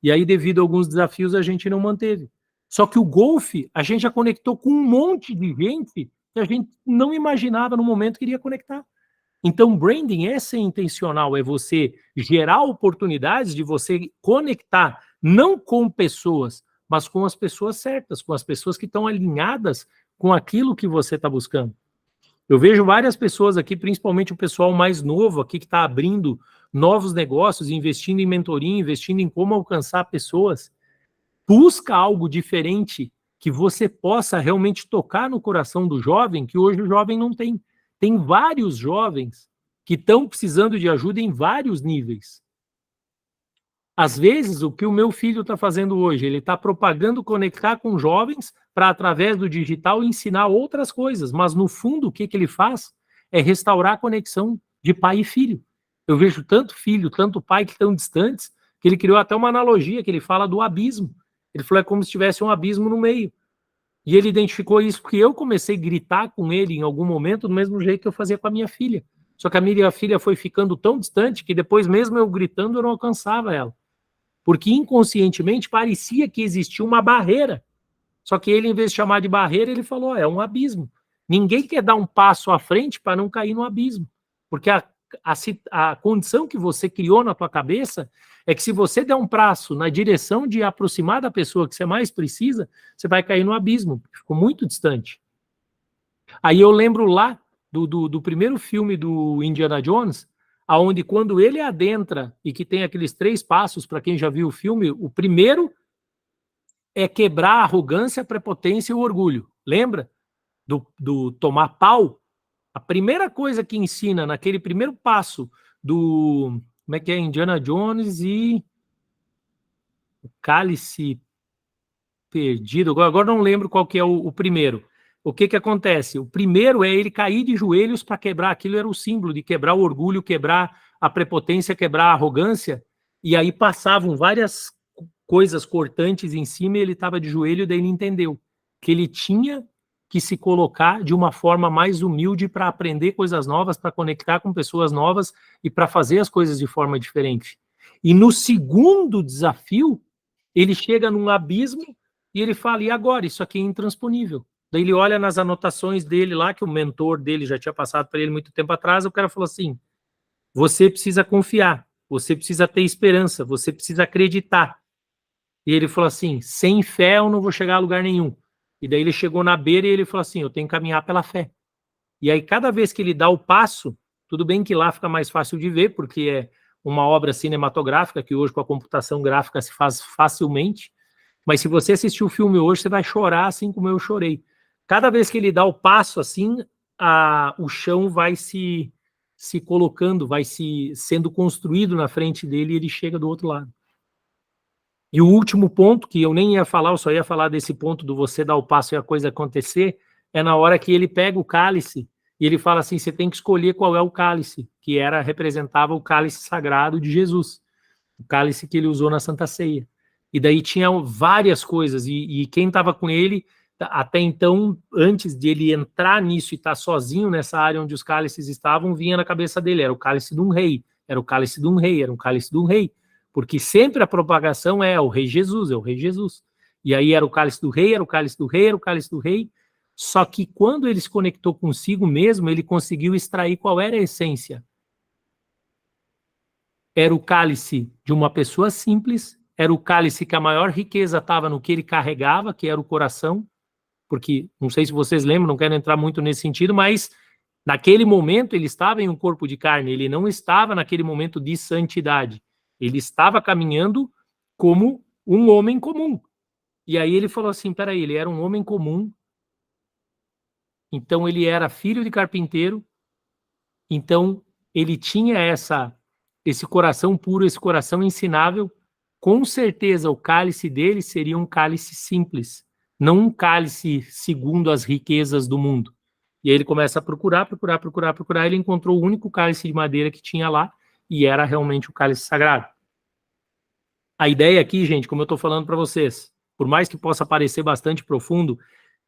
E aí, devido a alguns desafios, a gente não manteve. Só que o golfe, a gente já conectou com um monte de gente que a gente não imaginava no momento que iria conectar. Então, branding é ser intencional, é você gerar oportunidades de você conectar, não com pessoas, mas com as pessoas certas, com as pessoas que estão alinhadas com aquilo que você está buscando. Eu vejo várias pessoas aqui, principalmente o pessoal mais novo aqui, que está abrindo novos negócios, investindo em mentoria, investindo em como alcançar pessoas. Busca algo diferente que você possa realmente tocar no coração do jovem, que hoje o jovem não tem. Tem vários jovens que estão precisando de ajuda em vários níveis. Às vezes, o que o meu filho está fazendo hoje, ele está propagando conectar com jovens para, através do digital, ensinar outras coisas. Mas, no fundo, o que ele faz é restaurar a conexão de pai e filho. Eu vejo tanto filho, tanto pai que estão distantes, que ele criou até uma analogia, que ele fala do abismo. Ele falou, é como se tivesse um abismo no meio. E ele identificou isso porque eu comecei a gritar com ele em algum momento, do mesmo jeito que eu fazia com a minha filha. Só que a minha filha foi ficando tão distante que depois, mesmo eu gritando, eu não alcançava ela. Porque inconscientemente parecia que existia uma barreira. Só que ele, em vez de chamar de barreira, ele falou, é um abismo. Ninguém quer dar um passo à frente para não cair no abismo. Porque a condição que você criou na tua cabeça é que se você der um passo na direção de aproximar da pessoa que você mais precisa, você vai cair no abismo, porque ficou muito distante. Aí eu lembro lá do primeiro filme do Indiana Jones, aonde quando ele adentra e que tem aqueles 3 passos, para quem já viu o filme, o primeiro é quebrar a arrogância, a prepotência e o orgulho. Lembra? Do tomar pau? A primeira coisa que ensina naquele primeiro passo do... Como é que é? Indiana Jones e... O Cálice Perdido. Agora não lembro qual que é o primeiro. O que acontece? O primeiro é ele cair de joelhos para quebrar. Aquilo era o símbolo de quebrar o orgulho, quebrar a prepotência, quebrar a arrogância. E aí passavam várias coisas cortantes em cima e ele estava de joelho, daí ele entendeu que ele tinha que se colocar de uma forma mais humilde para aprender coisas novas, para conectar com pessoas novas e para fazer as coisas de forma diferente. E no segundo desafio, ele chega num abismo e ele fala, e agora? Isso aqui é intransponível. Daí ele olha nas anotações dele lá, que o mentor dele já tinha passado para ele muito tempo atrás, o cara falou assim, você precisa confiar, você precisa ter esperança, você precisa acreditar. E ele falou assim, sem fé eu não vou chegar a lugar nenhum. E daí ele chegou na beira e ele falou assim, eu tenho que caminhar pela fé. E aí cada vez que ele dá o passo, tudo bem que lá fica mais fácil de ver, porque é uma obra cinematográfica, que hoje com a computação gráfica se faz facilmente, mas se você assistir o filme hoje, você vai chorar assim como eu chorei. Cada vez que ele dá o passo assim, o chão vai se colocando, vai sendo construído na frente dele e ele chega do outro lado. E o último ponto, que eu nem ia falar, eu só ia falar desse ponto do você dar o passo e a coisa acontecer, é na hora que ele pega o cálice e ele fala assim, você tem que escolher qual é o cálice, que representava o cálice sagrado de Jesus, o cálice que ele usou na Santa Ceia. E daí tinha várias coisas, e quem estava com ele, até então, antes de ele entrar nisso e estar sozinho nessa área onde os cálices estavam, vinha na cabeça dele, era o cálice de um rei, era o cálice de um rei, era um cálice de um rei. Porque sempre a propagação é o rei Jesus, é o rei Jesus. E aí era o cálice do rei, era o cálice do rei, era o cálice do rei. Só que quando ele se conectou consigo mesmo, ele conseguiu extrair qual era a essência. Era o cálice de uma pessoa simples, era o cálice que a maior riqueza estava no que ele carregava, que era o coração, porque, não sei se vocês lembram, não quero entrar muito nesse sentido, mas naquele momento ele estava em um corpo de carne, ele não estava naquele momento de santidade. Ele estava caminhando como um homem comum. E aí ele falou assim, peraí, ele era um homem comum, então ele era filho de carpinteiro, então ele tinha esse coração puro, esse coração ensinável, com certeza o cálice dele seria um cálice simples, não um cálice segundo as riquezas do mundo. E aí ele começa a procurar, ele encontrou o único cálice de madeira que tinha lá, e era realmente o cálice sagrado. A ideia aqui, gente, como eu estou falando para vocês, por mais que possa parecer bastante profundo,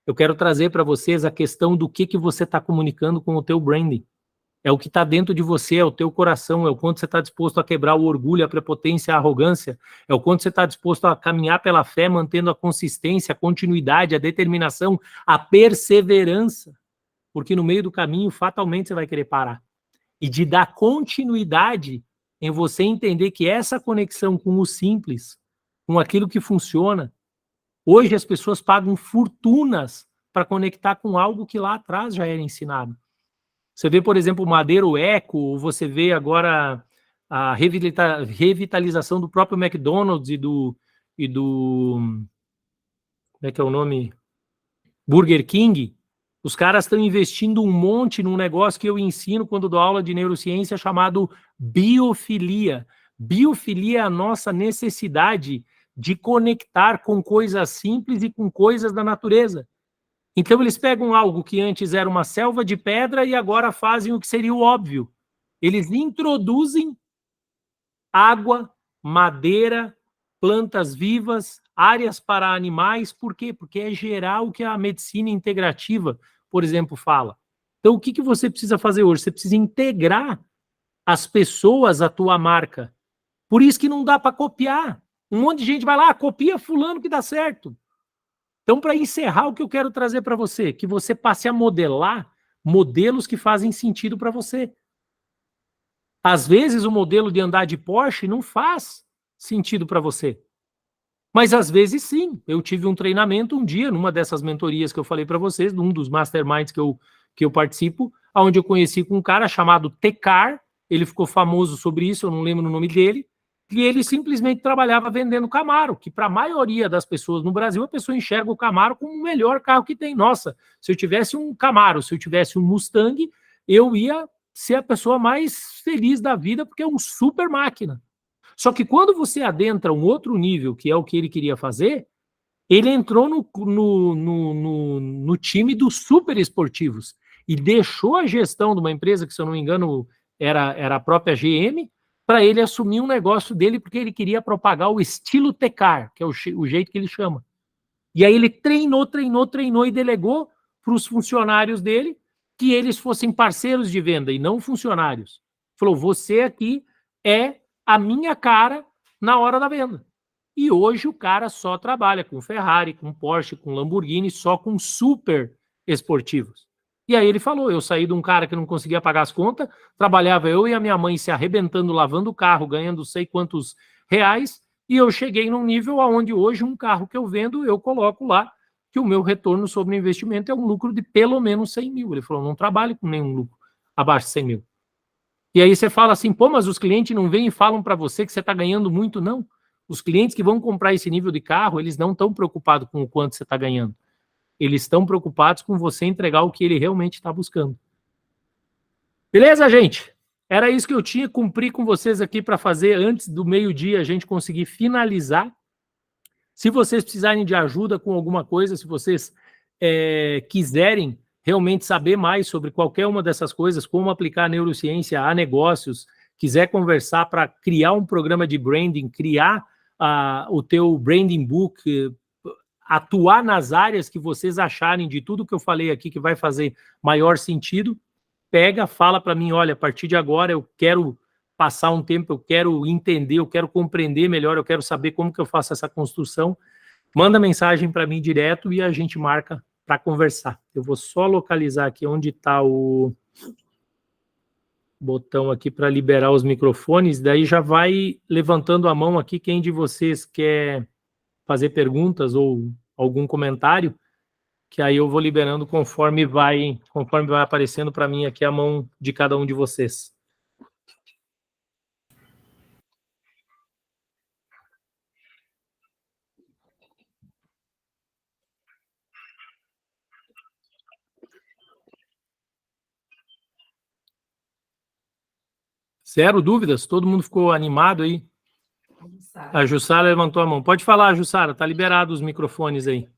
eu quero trazer para vocês a questão do que você está comunicando com o teu branding. É o que está dentro de você, é o teu coração, é o quanto você está disposto a quebrar o orgulho, a prepotência, a arrogância, é o quanto você está disposto a caminhar pela fé, mantendo a consistência, a continuidade, a determinação, a perseverança. porque no meio do caminho, fatalmente, você vai querer parar. E de dar continuidade em você entender que essa conexão com o simples, com aquilo que funciona, hoje as pessoas pagam fortunas para conectar com algo que lá atrás já era ensinado. Você vê, por exemplo, o Madeiro Eco, você vê agora a revitalização do próprio McDonald's e do como é que é o nome? Burger King. Os caras estão investindo um monte num negócio que eu ensino quando dou aula de neurociência chamado biofilia. Biofilia é a nossa necessidade de conectar com coisas simples e com coisas da natureza. Então eles pegam algo que antes era uma selva de pedra e agora fazem o que seria o óbvio. Eles introduzem água, madeira, plantas vivas, áreas para animais. Por quê? Porque é gerar o que a medicina integrativa, por exemplo, fala. Então, o que você precisa fazer hoje? Você precisa integrar as pessoas à tua marca. Por isso que não dá para copiar. Um monte de gente vai lá, copia fulano que dá certo. Então, para encerrar, o que eu quero trazer para você, que você passe a modelar modelos que fazem sentido para você. Às vezes, o modelo de andar de Porsche não faz sentido para você. Mas, às vezes, sim. Eu tive um treinamento um dia, numa dessas mentorias que eu falei para vocês, num dos masterminds que eu participo, onde eu conheci com um cara chamado Tecar, ele ficou famoso sobre isso, eu não lembro o nome dele, e ele simplesmente trabalhava vendendo Camaro, que para a maioria das pessoas no Brasil, a pessoa enxerga o Camaro como o melhor carro que tem. Nossa, se eu tivesse um Camaro, se eu tivesse um Mustang, eu ia ser a pessoa mais feliz da vida, porque é um super máquina. Só que quando você adentra um outro nível, que é o que ele queria fazer, ele entrou no time dos super esportivos e deixou a gestão de uma empresa que, se eu não me engano, era a própria GM, para ele assumir um negócio dele, porque ele queria propagar o estilo Tecar, que é o jeito que ele chama. E aí ele treinou e delegou para os funcionários dele que eles fossem parceiros de venda e não funcionários. Falou, você aqui é a minha cara na hora da venda. E hoje o cara só trabalha com Ferrari, com Porsche, com Lamborghini, só com super esportivos. E aí ele falou, eu saí de um cara que não conseguia pagar as contas, trabalhava eu e a minha mãe se arrebentando, lavando o carro, ganhando sei quantos reais, e eu cheguei num nível onde hoje um carro que eu vendo, eu coloco lá que o meu retorno sobre o investimento é um lucro de pelo menos 100 mil. Ele falou, não trabalho com nenhum lucro abaixo de 100 mil. E aí você fala assim, pô, mas os clientes não vêm e falam para você que você está ganhando muito, não. Os clientes que vão comprar esse nível de carro, eles não estão preocupados com o quanto você está ganhando. Eles estão preocupados com você entregar o que ele realmente está buscando. Beleza, gente? Era isso que eu tinha, cumprir com vocês aqui para fazer antes do meio-dia a gente conseguir finalizar. Se vocês precisarem de ajuda com alguma coisa, se vocês quiserem realmente saber mais sobre qualquer uma dessas coisas, como aplicar a neurociência a negócios, quiser conversar para criar um programa de branding, criar o teu branding book, atuar nas áreas que vocês acharem de tudo que eu falei aqui que vai fazer maior sentido, pega, fala para mim, olha, a partir de agora eu quero passar um tempo, eu quero entender, eu quero compreender melhor, eu quero saber como que eu faço essa construção, manda mensagem para mim direto e a gente marca para conversar. Eu vou só localizar aqui onde está o botão aqui para liberar os microfones, daí já vai levantando a mão aqui quem de vocês quer fazer perguntas ou algum comentário, que aí eu vou liberando conforme vai aparecendo para mim aqui a mão de cada um de vocês. Zero dúvidas? Todo mundo ficou animado aí? A Jussara levantou a mão. Pode falar, Jussara, tá liberado os microfones aí.